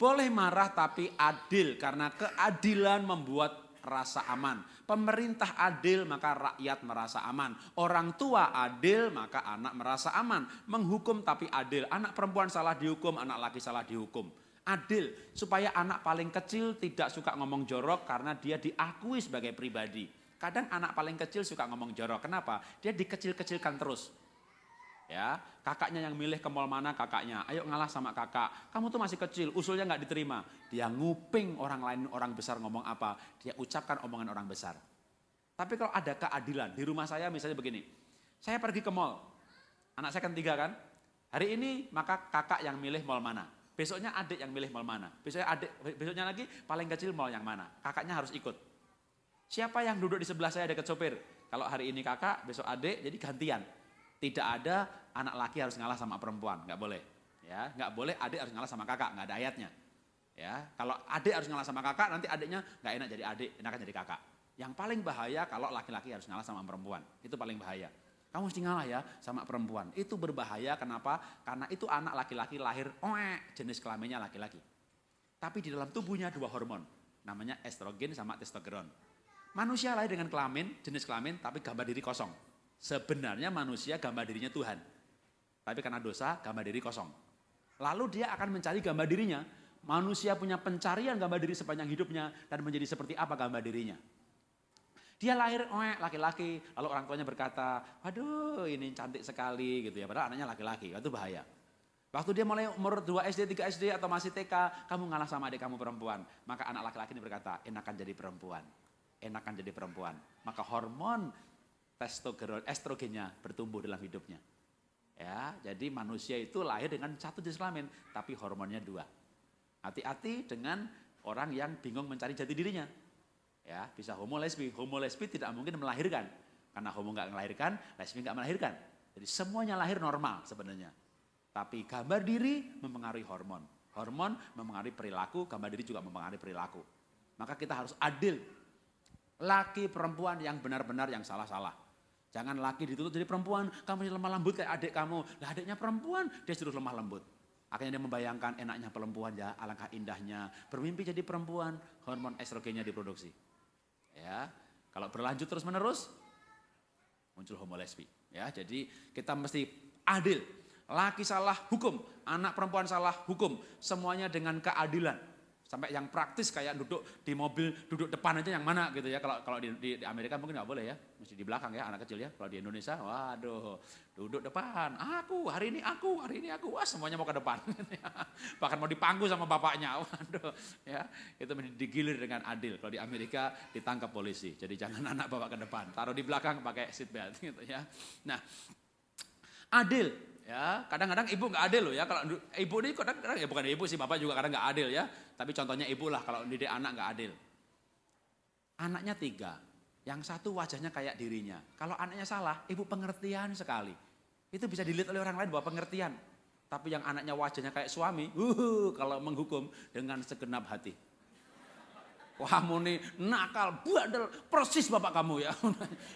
Boleh marah tapi adil, karena keadilan membuat rasa aman. Pemerintah adil maka rakyat merasa aman. Orang tua adil maka anak merasa aman. Menghukum tapi adil. Anak perempuan salah dihukum, anak laki salah dihukum. Adil supaya anak paling kecil tidak suka ngomong jorok karena dia diakui sebagai pribadi. Kadang anak paling kecil suka ngomong jorok. Kenapa? Dia dikecil-kecilkan terus. Ya, kakaknya yang milih ke mall mana kakaknya, ayo ngalah sama kakak, kamu tuh masih kecil, usulnya nggak diterima. Dia nguping orang lain, orang besar ngomong apa, dia ucapkan omongan orang besar. Tapi kalau ada keadilan, di rumah saya misalnya begini, saya pergi ke mall, anak saya kan 3 kan, hari ini maka kakak yang milih mall mana, besoknya adik yang milih mall mana, besoknya lagi paling kecil mall yang mana, kakaknya harus ikut. Siapa yang duduk di sebelah saya dekat sopir? Kalau hari ini kakak, besok adik, jadi gantian. Tidak ada anak laki harus ngalah sama perempuan, nggak boleh. Ya, nggak boleh adik harus ngalah sama kakak, nggak ada ayatnya. Ya, kalau adik harus ngalah sama kakak, nanti adiknya nggak enak jadi adik, enakan jadi kakak. Yang paling bahaya kalau laki-laki harus ngalah sama perempuan, itu paling bahaya. Kamu mesti ngalah ya sama perempuan, itu berbahaya. Kenapa? Karena itu anak laki-laki lahir, jenis kelaminnya laki-laki. Tapi di dalam tubuhnya 2 hormon, namanya estrogen sama testosteron. Manusia lahir dengan kelamin, jenis kelamin, tapi gambar diri kosong. Sebenarnya manusia gambar dirinya Tuhan. Tapi karena dosa, gambar diri kosong. Lalu dia akan mencari gambar dirinya. Manusia punya pencarian gambar diri sepanjang hidupnya dan menjadi seperti apa gambar dirinya. Dia lahir laki-laki, lalu orang tuanya berkata, aduh ini cantik sekali gitu ya. Padahal anaknya laki-laki, itu bahaya. Waktu dia mulai umur 2 SD, 3 SD atau masih TK, kamu ngalah sama adik kamu perempuan. Maka anak laki-laki ini berkata, enakan jadi perempuan. Enakan jadi perempuan. Maka hormon testosteron, estrogennya bertumbuh dalam hidupnya. Ya, jadi manusia itu lahir dengan 1 jenis kelamin, tapi hormonnya 2. Hati-hati dengan orang yang bingung mencari jati dirinya. Ya, bisa homo lesbi tidak mungkin melahirkan. Karena homo nggak melahirkan, lesbi nggak melahirkan. Jadi semuanya lahir normal sebenarnya. Tapi gambar diri mempengaruhi hormon. Hormon mempengaruhi perilaku, gambar diri juga mempengaruhi perilaku. Maka kita harus adil. Laki perempuan yang benar-benar yang salah-salah. Jangan laki dituntut jadi perempuan, kamu lemah lembut kayak adik kamu. Lah adiknya perempuan, dia suruh lemah lembut. Akhirnya dia membayangkan enaknya perempuan ya, alangkah indahnya. Bermimpi jadi perempuan, hormon estrogennya diproduksi. Ya, Kalau berlanjut terus-menerus, muncul homo lesbi. Ya, jadi kita mesti adil. Laki salah hukum, anak perempuan salah hukum, semuanya dengan keadilan. Sampai yang praktis kayak duduk di mobil, duduk depan aja yang mana gitu ya. Kalau di Amerika mungkin nggak boleh ya, mesti di belakang ya anak kecil ya. Kalau di Indonesia, waduh, duduk depan. Hari ini aku, wah semuanya mau ke depan. Bahkan mau dipangku sama bapaknya, waduh, ya itu digilir dengan adil. Kalau di Amerika ditangkap polisi, jadi jangan anak bawa ke depan, taruh di belakang pakai seat belt gitu ya. Nah, adil. Ya, kadang-kadang ibu nggak adil loh ya. Kalau ibu ini kadang-kadang ya bukan ibu sih, bapak juga kadang nggak adil ya. Tapi contohnya ibu lah kalau didik anak nggak adil. Anaknya 3, yang satu wajahnya kayak dirinya. Kalau anaknya salah, ibu pengertian sekali. Itu bisa dilihat oleh orang lain bahwa pengertian. Tapi yang anaknya wajahnya kayak suami, kalau menghukum dengan segenap hati. Wah, muni nakal, bandel, persis bapak kamu ya.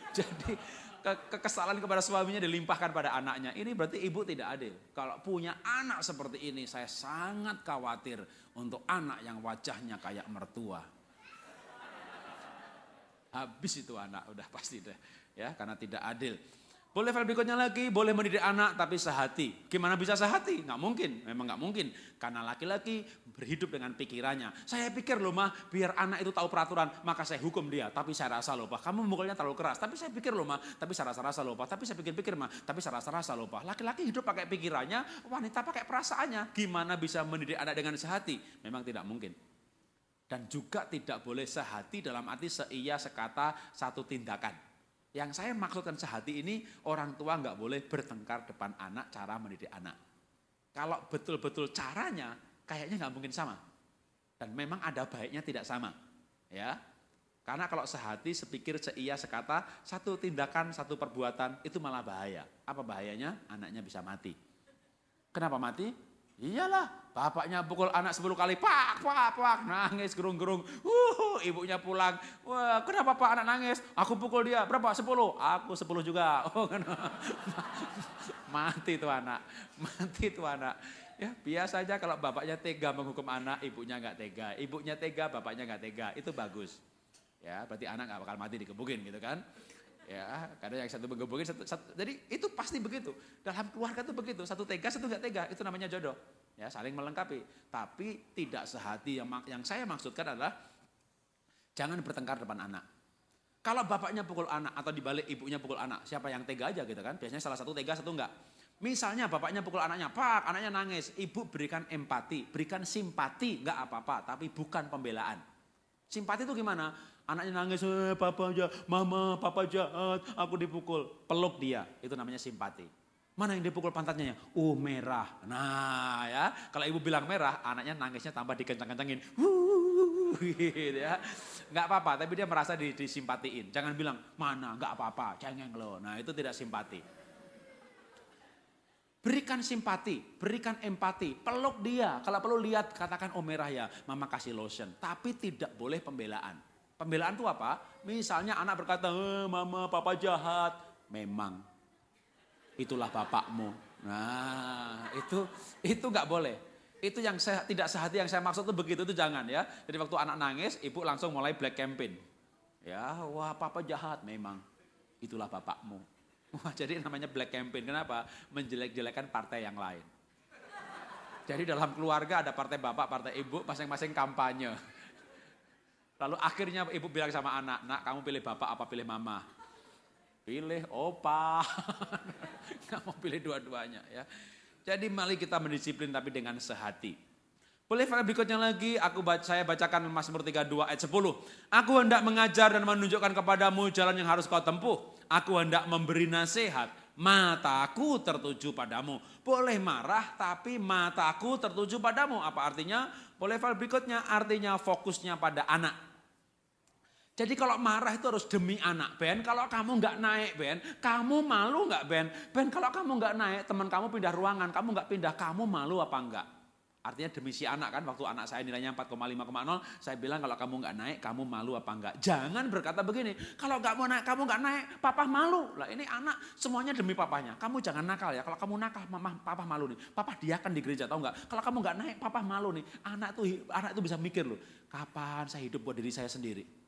Jadi kekesalan kepada suaminya dilimpahkan pada anaknya. Ini berarti ibu tidak adil. Kalau punya anak seperti ini, saya sangat khawatir untuk anak yang wajahnya kayak mertua. Habis itu anak, udah pasti deh. Ya, karena tidak adil. Boleh level berikutnya lagi, boleh mendidik anak tapi sehati. Gimana bisa sehati? Nggak mungkin, memang nggak mungkin. Karena laki-laki berhidup dengan pikirannya. Saya pikir loh mah, biar anak itu tahu peraturan, maka saya hukum dia. Tapi saya rasa loh pak, kamu mukulnya terlalu keras. Tapi saya pikir loh mah, tapi saya rasa loh pak. Tapi saya pikir-pikir mah, tapi saya rasa loh pak. Laki-laki hidup pakai pikirannya, wanita pakai perasaannya. Gimana bisa mendidik anak dengan sehati? Memang tidak mungkin. Dan juga tidak boleh sehati dalam arti seia, sekata, satu tindakan. Yang saya maksudkan sehati ini, orang tua nggak boleh bertengkar depan anak cara mendidik anak. Kalau betul-betul caranya, kayaknya nggak mungkin sama. Dan memang ada baiknya tidak sama. Ya, karena kalau sehati, sepikir, seia, sekata, satu tindakan, satu perbuatan, itu malah bahaya. Apa bahayanya? Anaknya bisa mati. Kenapa mati? Iyalah, bapaknya pukul anak 10 kali, pak, nangis gerung-gerung. Ibunya pulang, wah kenapa pak anak nangis? Aku pukul dia, berapa? 10? Aku 10 juga. Oh, mati tuh anak. Ya biasa aja kalau bapaknya tega menghukum anak, ibunya nggak tega. Ibunya tega, bapaknya nggak tega, itu bagus. Ya berarti anak nggak bakal mati dikebukin gitu kan. Ya, karena yang satu menggebukin, jadi itu pasti begitu. Dalam keluarga itu begitu, satu tega, satu nggak tega, itu namanya jodoh. Ya, saling melengkapi. Tapi tidak sehati. Yang saya maksudkan adalah jangan bertengkar depan anak. Kalau bapaknya pukul anak atau dibalik ibunya pukul anak, siapa yang tega aja gitu kan? Biasanya salah satu tega, satu enggak. Misalnya bapaknya pukul anaknya, pak, anaknya nangis, ibu berikan empati, berikan simpati, enggak apa-apa, tapi bukan pembelaan. Simpati itu gimana? Anaknya nangis, papa aja, mama, papa jahat, aku dipukul. Peluk dia, itu namanya simpati. Mana yang dipukul pantatnya? Merah. Nah ya, kalau ibu bilang merah, anaknya nangisnya tambah dikencang-kencangin. Gitu ya. Enggak apa-apa, tapi dia merasa disimpatiin. Jangan bilang, mana, enggak apa-apa, cengeng lo. Nah itu tidak simpati. Berikan simpati, berikan empati, peluk dia. Kalau perlu lihat, katakan merah ya, mama kasih lotion. Tapi tidak boleh pembelaan. Pembelaan itu apa? Misalnya anak berkata, mama papa jahat. Memang, itulah bapakmu. Nah itu nggak boleh. Itu yang tidak sehati yang saya maksud itu begitu, itu jangan ya. Jadi waktu anak nangis, ibu langsung mulai black campaign. Ya, wah papa jahat, memang itulah bapakmu. Wah jadi namanya black campaign, kenapa? Menjelek-jelekan partai yang lain. Jadi dalam keluarga ada partai bapak, partai ibu, masing-masing kampanye. Lalu akhirnya ibu bilang sama anak, nak kamu pilih bapak apa pilih mama? Pilih opa. Nggak mau pilih dua-duanya ya. Jadi mari kita mendisiplin tapi dengan sehati. Boleh berikutnya lagi, saya bacakan Mazmur 32 ayat 10. Aku hendak mengajar dan menunjukkan kepadamu jalan yang harus kau tempuh. Aku hendak memberi nasihat, mataku tertuju padamu. Boleh marah tapi mataku tertuju padamu. Apa artinya? Boleh berikutnya artinya fokusnya pada anak. Jadi kalau marah itu harus demi anak, Ben. Kalau kamu nggak naik, Ben, kamu malu nggak, Ben? Ben, kalau kamu nggak naik, teman kamu pindah ruangan, kamu nggak pindah, kamu malu apa enggak? Artinya demi si anak kan, waktu anak saya nilainya 4,5,0, saya bilang kalau kamu nggak naik, kamu malu apa enggak? Jangan berkata begini, kalau nggak mau naik, kamu nggak naik, papa malu. Lah ini anak semuanya demi papanya. Kamu jangan nakal ya, kalau kamu nakal, papa malu nih. Papa diakan di gereja, tahu nggak? Kalau kamu nggak naik, papa malu nih. Anak itu bisa mikir loh, kapan saya hidup buat diri saya sendiri?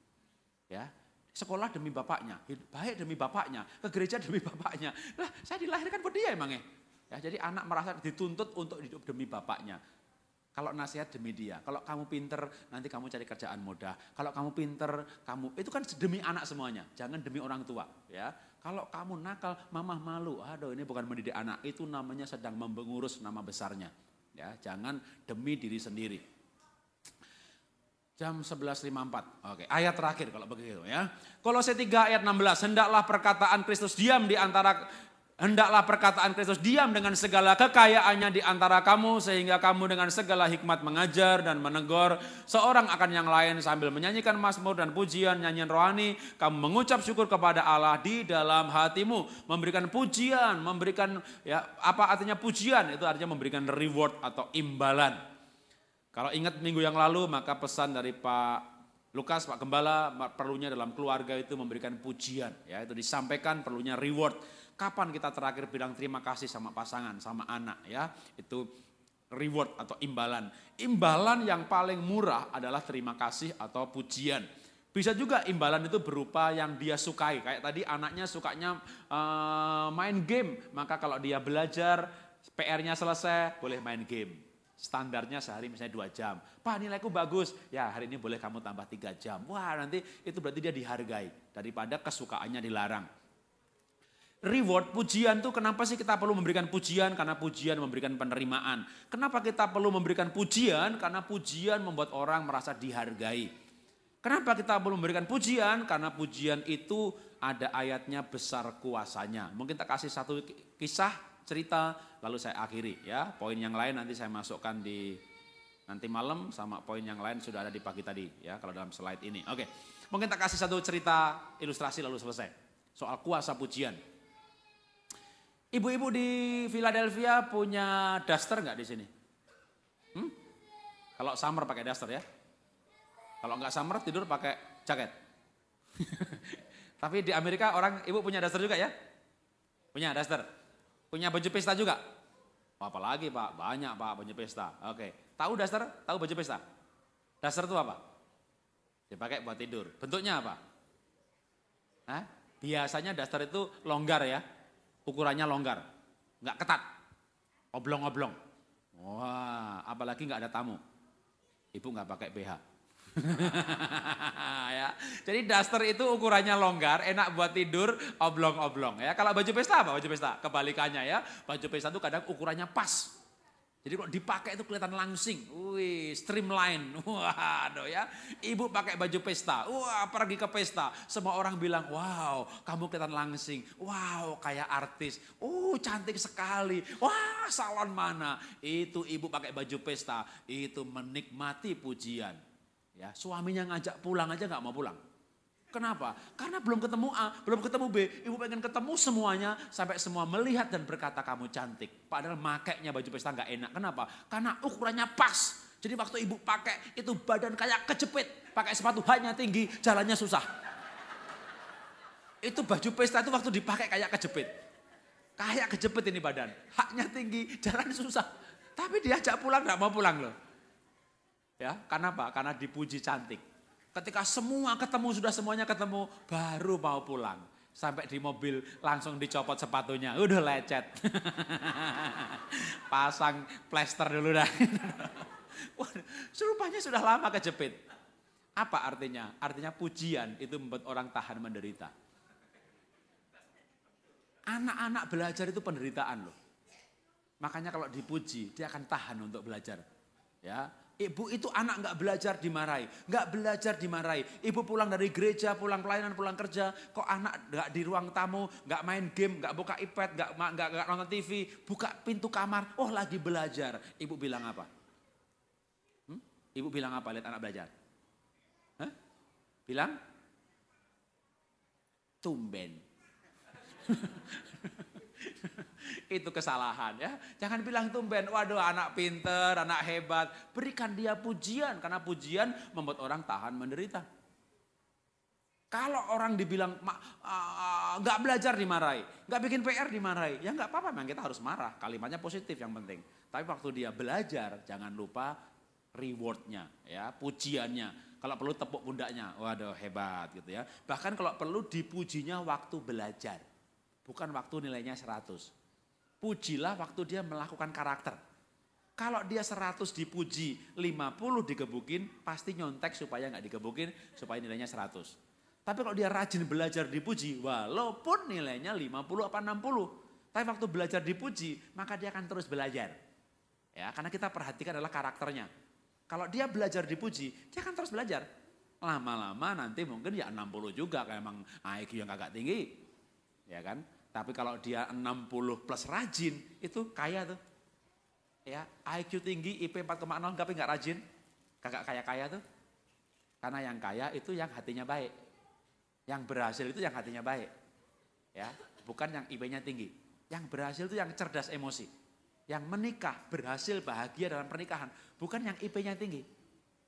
Ya, Sekolah demi bapaknya, baik demi bapaknya, ke gereja demi bapaknya. Lah, saya dilahirkan buat dia emangnya. Ya, jadi anak merasa dituntut untuk hidup demi bapaknya. Kalau nasihat demi dia, kalau kamu pinter nanti kamu cari kerjaan mudah. Kalau kamu pinter, itu kan demi anak semuanya, jangan demi orang tua. Ya, kalau kamu nakal, mamah malu. Aduh, ini bukan mendidik anak, itu namanya sedang mengurus nama besarnya. Ya, jangan demi diri sendiri. Jam 11.54. Oke, ayat terakhir kalau begitu ya. Kolose 3 ayat 16. Hendaklah perkataan Kristus diam dengan segala kekayaannya di antara kamu, sehingga kamu dengan segala hikmat mengajar dan menegur seorang akan yang lain sambil menyanyikan mazmur dan pujian, nyanyian rohani. Kamu mengucap syukur kepada Allah di dalam hatimu, memberikan pujian, apa artinya pujian? Itu artinya memberikan reward atau imbalan. Kalau ingat minggu yang lalu, maka pesan dari Pak Lukas, Pak Gembala, perlunya dalam keluarga itu memberikan pujian. Ya, itu disampaikan perlunya reward. Kapan kita terakhir bilang terima kasih sama pasangan, sama anak, ya? Itu reward atau imbalan. Imbalan yang paling murah adalah terima kasih atau pujian. Bisa juga imbalan itu berupa yang dia sukai. Kayak tadi anaknya sukanya main game, maka kalau dia belajar, PR-nya selesai, boleh main game. Standarnya sehari misalnya 2 jam. Pak, nilaiku bagus. Ya, hari ini boleh kamu tambah 3 jam. Wah, nanti itu berarti dia dihargai daripada kesukaannya dilarang. Reward, pujian tuh kenapa sih kita perlu memberikan pujian? Karena pujian memberikan penerimaan. Kenapa kita perlu memberikan pujian? Karena pujian membuat orang merasa dihargai. Kenapa kita perlu memberikan pujian? Karena pujian itu ada ayatnya besar kuasanya. Mungkin tak kasih satu kisah, cerita, lalu saya akhiri ya. Poin yang lain nanti saya masukkan di nanti malam, sama poin yang lain sudah ada di pagi tadi ya, kalau dalam slide ini. Oke, mungkin tak kasih satu cerita ilustrasi lalu selesai. Soal kuasa pujian. Ibu-ibu di Philadelphia punya daster nggak di sini? Kalau summer pakai daster ya. Kalau nggak summer tidur pakai jaket. Tapi di Amerika ibu punya daster juga ya? Punya daster. Punya baju pesta juga? Apalagi Pak, banyak Pak baju pesta. Oke, tahu daster? Tahu baju pesta? Daster itu apa? Dipakai buat tidur. Bentuknya apa? Biasanya daster itu longgar ya, ukurannya longgar, nggak ketat, oblong-oblong. Wah, apalagi nggak ada tamu. Ibu nggak pakai BH. Ya. Jadi daster itu ukurannya longgar, enak buat tidur, oblong-oblong ya. Kalau baju pesta apa? Baju pesta kebalikannya ya. Baju pesta itu kadang ukurannya pas. Jadi kalau dipakai itu kelihatan langsing. Wih, streamline. Waduh ya. Ibu pakai baju pesta. Wah, pergi ke pesta. Semua orang bilang, "Wow, kamu kelihatan langsing. Wow, kayak artis. Cantik sekali. Wah, salon mana?" Itu ibu pakai baju pesta, itu menikmati pujian. Ya, suaminya ngajak pulang aja nggak mau pulang. Kenapa? Karena belum ketemu A, belum ketemu B. Ibu pengen ketemu semuanya sampai semua melihat dan berkata kamu cantik. Padahal makainya baju pesta nggak enak. Kenapa? Karena ukurannya pas. Jadi waktu ibu pakai itu badan kayak kejepit. Pakai sepatu haknya tinggi, jalannya susah. Itu baju pesta itu waktu dipakai kayak kejepit. Kayak kejepit ini badan. Haknya tinggi, jalan susah. Tapi diajak pulang nggak mau pulang loh. Ya, karena apa? Karena dipuji cantik. Ketika semua ketemu, sudah semuanya ketemu, baru mau pulang. Sampai di mobil langsung dicopot sepatunya, udah lecet. Pasang plester dulu dah. Rupanya sudah lama kejepit. Apa artinya? Artinya pujian itu membuat orang tahan menderita. Anak-anak belajar itu penderitaan loh. Makanya kalau dipuji, dia akan tahan untuk belajar. Ya. Ibu itu anak nggak belajar dimarahi. Ibu pulang dari gereja, pulang pelayanan, pulang kerja, kok anak nggak di ruang tamu, nggak main game, nggak buka iPad, nggak nonton TV, buka pintu kamar, lagi belajar. Ibu bilang apa? Ibu bilang apa lihat anak belajar? Bilang? Tumben. Itu kesalahan ya. Jangan bilang tumben, waduh anak pinter, anak hebat. Berikan dia pujian, karena pujian membuat orang tahan menderita. Kalau orang dibilang nggak belajar dimarahi, nggak bikin PR dimarahi, ya nggak apa-apa, memang kita harus marah. Kalimatnya positif yang penting. Tapi waktu dia belajar, jangan lupa rewardnya, ya pujiannya. Kalau perlu tepuk pundaknya, waduh hebat gitu ya. Bahkan kalau perlu dipujinya waktu belajar. Bukan waktu nilainya 100. Pujilah waktu dia melakukan karakter. Kalau dia 100 dipuji, 50 digebukin, pasti nyontek supaya nggak digebukin, supaya nilainya 100. Tapi kalau dia rajin belajar dipuji, walaupun nilainya 50 apa 60. Tapi waktu belajar dipuji, maka dia akan terus belajar. Ya, karena kita perhatikan adalah karakternya. Kalau dia belajar dipuji, dia akan terus belajar. Lama-lama nanti mungkin ya 60 juga, kayak emang IQ yang agak tinggi. Ya kan? Tapi kalau dia 60 plus rajin, itu kaya tuh. Ya, IQ tinggi, IP 4,0 tapi nggak rajin. Kagak kaya-kaya tuh. Karena yang kaya itu yang hatinya baik. Yang berhasil itu yang hatinya baik. Ya, bukan yang IP-nya tinggi. Yang berhasil itu yang cerdas emosi. Yang menikah berhasil bahagia dalam pernikahan, bukan yang IP-nya tinggi.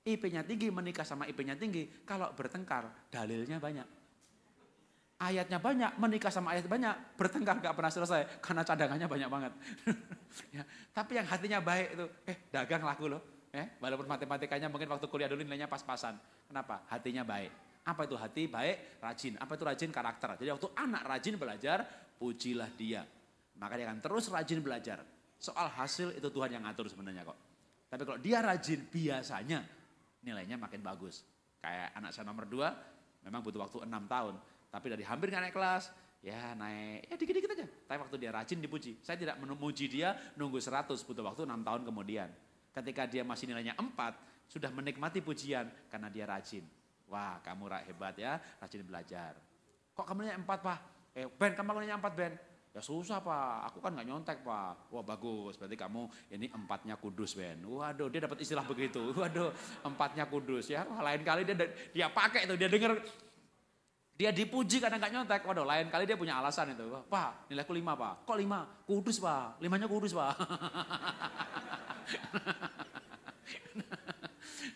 IP-nya tinggi menikah sama IP-nya tinggi, kalau bertengkar dalilnya banyak. Ayatnya banyak, menikah sama ayat banyak, bertengkar gak pernah selesai karena cadangannya banyak banget. Ya, tapi yang hatinya baik itu, dagang laku loh. Walaupun matematikanya mungkin waktu kuliah dulu nilainya pas-pasan. Kenapa? Hatinya baik. Apa itu hati baik? Rajin. Apa itu rajin? Karakter. Jadi waktu anak rajin belajar, pujilah dia. Maka dia akan terus rajin belajar. Soal hasil itu Tuhan yang ngatur sebenarnya kok. Tapi kalau dia rajin biasanya nilainya makin bagus. Kayak anak saya nomor 2 memang butuh waktu 6 tahun. Tapi dari hampir gak naik kelas, ya naik, ya dikit-dikit aja. Tapi waktu dia rajin dipuji. Saya tidak memuji dia nunggu 100, butuh waktu 6 tahun kemudian. Ketika dia masih nilainya 4, sudah menikmati pujian karena dia rajin. Wah kamu hebat ya, rajin belajar. Kok kamu nilainya 4 Pak? Ben kamu nilainya 4 Ben. Ya susah Pak, aku kan gak nyontek Pak. Wah bagus, berarti kamu ini 4-nya kudus Ben. Waduh dia dapat istilah begitu. Waduh 4-nya kudus ya. Wah, lain kali dia pakai itu, dia dengar. Dia dipuji karena gak nyontek. Waduh lain kali dia punya alasan itu. Pak nilaiku 5 Pak. Kok 5? Kudus Pak, 5-nya kudus Pak.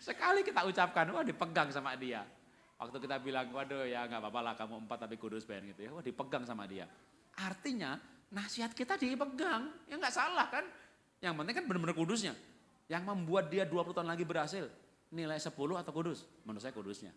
Sekali kita ucapkan, wah dipegang sama dia. Waktu kita bilang, waduh ya gak apa-apa lah kamu 4 tapi kudus Ben gitu ya. Wah dipegang sama dia. Artinya nasihat kita dipegang, ya nggak salah kan. Yang penting kan benar-benar kudusnya. Yang membuat dia 20 tahun lagi berhasil, nilai 10 atau kudus? Menurut saya kudusnya.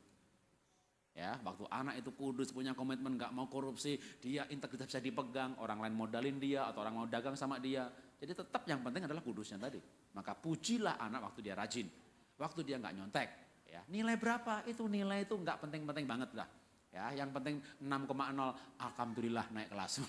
Ya, waktu anak itu kudus, punya komitmen, nggak mau korupsi, dia integritas bisa dipegang, orang lain modalin dia atau orang mau dagang sama dia. Jadi tetap yang penting adalah kudusnya tadi. Maka pujilah anak waktu dia rajin, waktu dia nggak nyontek. Ya, nilai berapa? Itu nilai itu nggak penting-penting banget lah. Ya, yang penting 6,0, alhamdulillah naik kelas.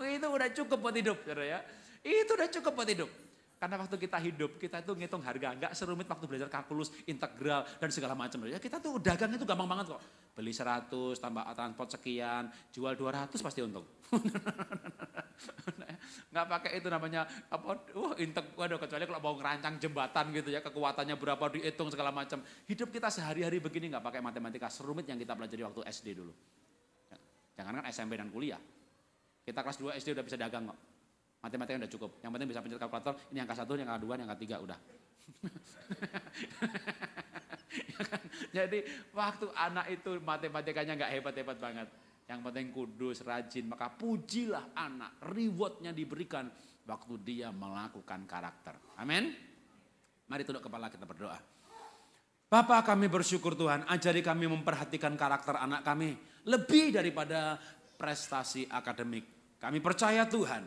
Itu udah cukup buat hidup, ya. Itu udah cukup buat hidup. Karena waktu kita hidup, kita itu ngitung harga, nggak serumit waktu belajar kalkulus, integral dan segala macam. Ya, kita tuh dagang itu gampang banget kok. Beli 100, tambah transport sekian, jual 200 pasti untung. Nggak pakai itu namanya apa? Waduh, kecuali kalau mau ngerancang jembatan gitu ya, kekuatannya berapa dihitung segala macam. Hidup kita sehari-hari begini nggak pakai matematika serumit yang kita pelajari waktu SD dulu. Jangankan SMP dan kuliah. Kita kelas 2 SD udah bisa dagang kok. Matematika udah cukup. Yang penting bisa pencet kalkulator, ini angka 1, ini angka 2, ini angka 3 udah. Jadi waktu anak itu matematikanya nggak hebat-hebat banget. Yang penting kudus, rajin, maka pujilah anak. Rewardnya diberikan waktu dia melakukan karakter. Amin. Mari tunduk kepala kita berdoa. Bapa kami bersyukur Tuhan, ajari kami memperhatikan karakter anak kami. Lebih daripada prestasi akademik. Kami percaya Tuhan,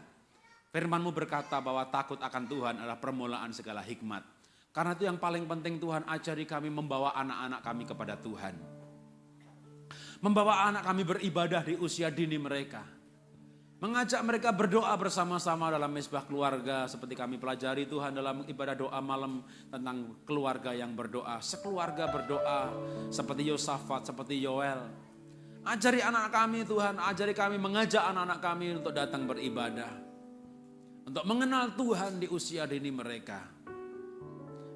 firman-Mu berkata bahwa takut akan Tuhan adalah permulaan segala hikmat. Karena itu yang paling penting Tuhan, ajari kami membawa anak-anak kami kepada Tuhan. Membawa anak kami beribadah di usia dini mereka. Mengajak mereka berdoa bersama-sama dalam mezbah keluarga. Seperti kami pelajari Tuhan dalam ibadah doa malam tentang keluarga yang berdoa. Sekeluarga berdoa seperti Yosafat, seperti Yoel. Ajari anak kami Tuhan, ajari kami mengajak anak-anak kami untuk datang beribadah. Untuk mengenal Tuhan di usia dini mereka.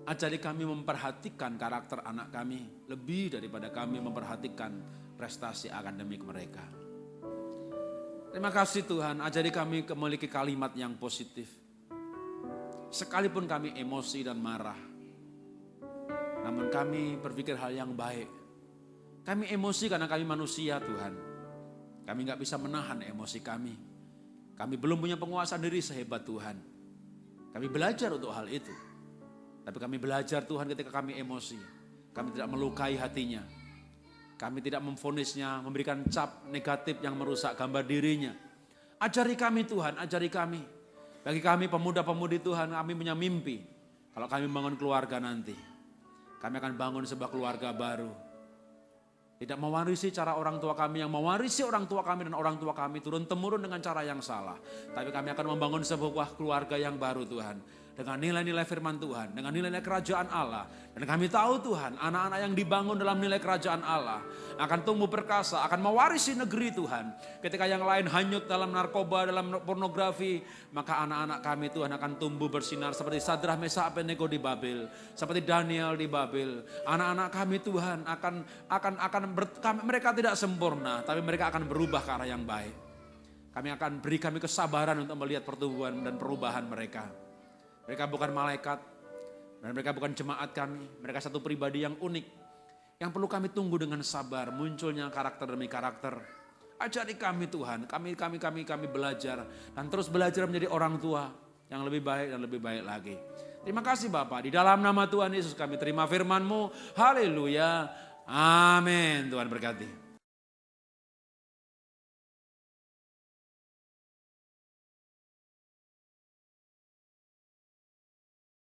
Ajari kami memperhatikan karakter anak kami. Lebih daripada kami memperhatikan prestasi akademik mereka. Terima kasih Tuhan, ajari kami memiliki kalimat yang positif. Sekalipun kami emosi dan marah. Namun kami berpikir hal yang baik. Kami emosi karena kami manusia Tuhan. Kami gak bisa menahan emosi kami. Kami belum punya penguasaan diri sehebat Tuhan. Kami belajar untuk hal itu. Tapi kami belajar Tuhan ketika kami emosi. Kami tidak melukai hatinya. Kami tidak memvonisnya, memberikan cap negatif yang merusak gambar dirinya. Ajari kami Tuhan, ajari kami. Bagi kami pemuda-pemudi Tuhan, kami punya mimpi. Kalau kami bangun keluarga nanti, kami akan bangun sebuah keluarga baru. Tidak mewarisi cara orang tua kami, yang mewarisi orang tua kami dan orang tua kami turun-temurun dengan cara yang salah. Tapi kami akan membangun sebuah keluarga yang baru Tuhan. Dengan nilai-nilai firman Tuhan, dengan nilai-nilai kerajaan Allah. Dan kami tahu Tuhan, anak-anak yang dibangun dalam nilai kerajaan Allah akan tumbuh perkasa, akan mewarisi negeri Tuhan. Ketika yang lain hanyut dalam narkoba, dalam pornografi, maka anak-anak kami Tuhan akan tumbuh bersinar seperti Sadrah, Meshak, Abednego di Babel, seperti Daniel di Babel. Anak-anak kami Tuhan mereka tidak sempurna, tapi mereka akan berubah ke arah yang baik. Kami akan beri kami kesabaran untuk melihat pertumbuhan dan perubahan mereka. Mereka bukan malaikat, dan mereka bukan jemaat kami. Mereka satu pribadi yang unik, yang perlu kami tunggu dengan sabar, munculnya karakter demi karakter. Ajari kami Tuhan, kami belajar, dan terus belajar menjadi orang tua yang lebih baik dan lebih baik lagi. Terima kasih Bapak, di dalam nama Tuhan Yesus kami terima firman-Mu. Haleluya, amin. Tuhan berkati.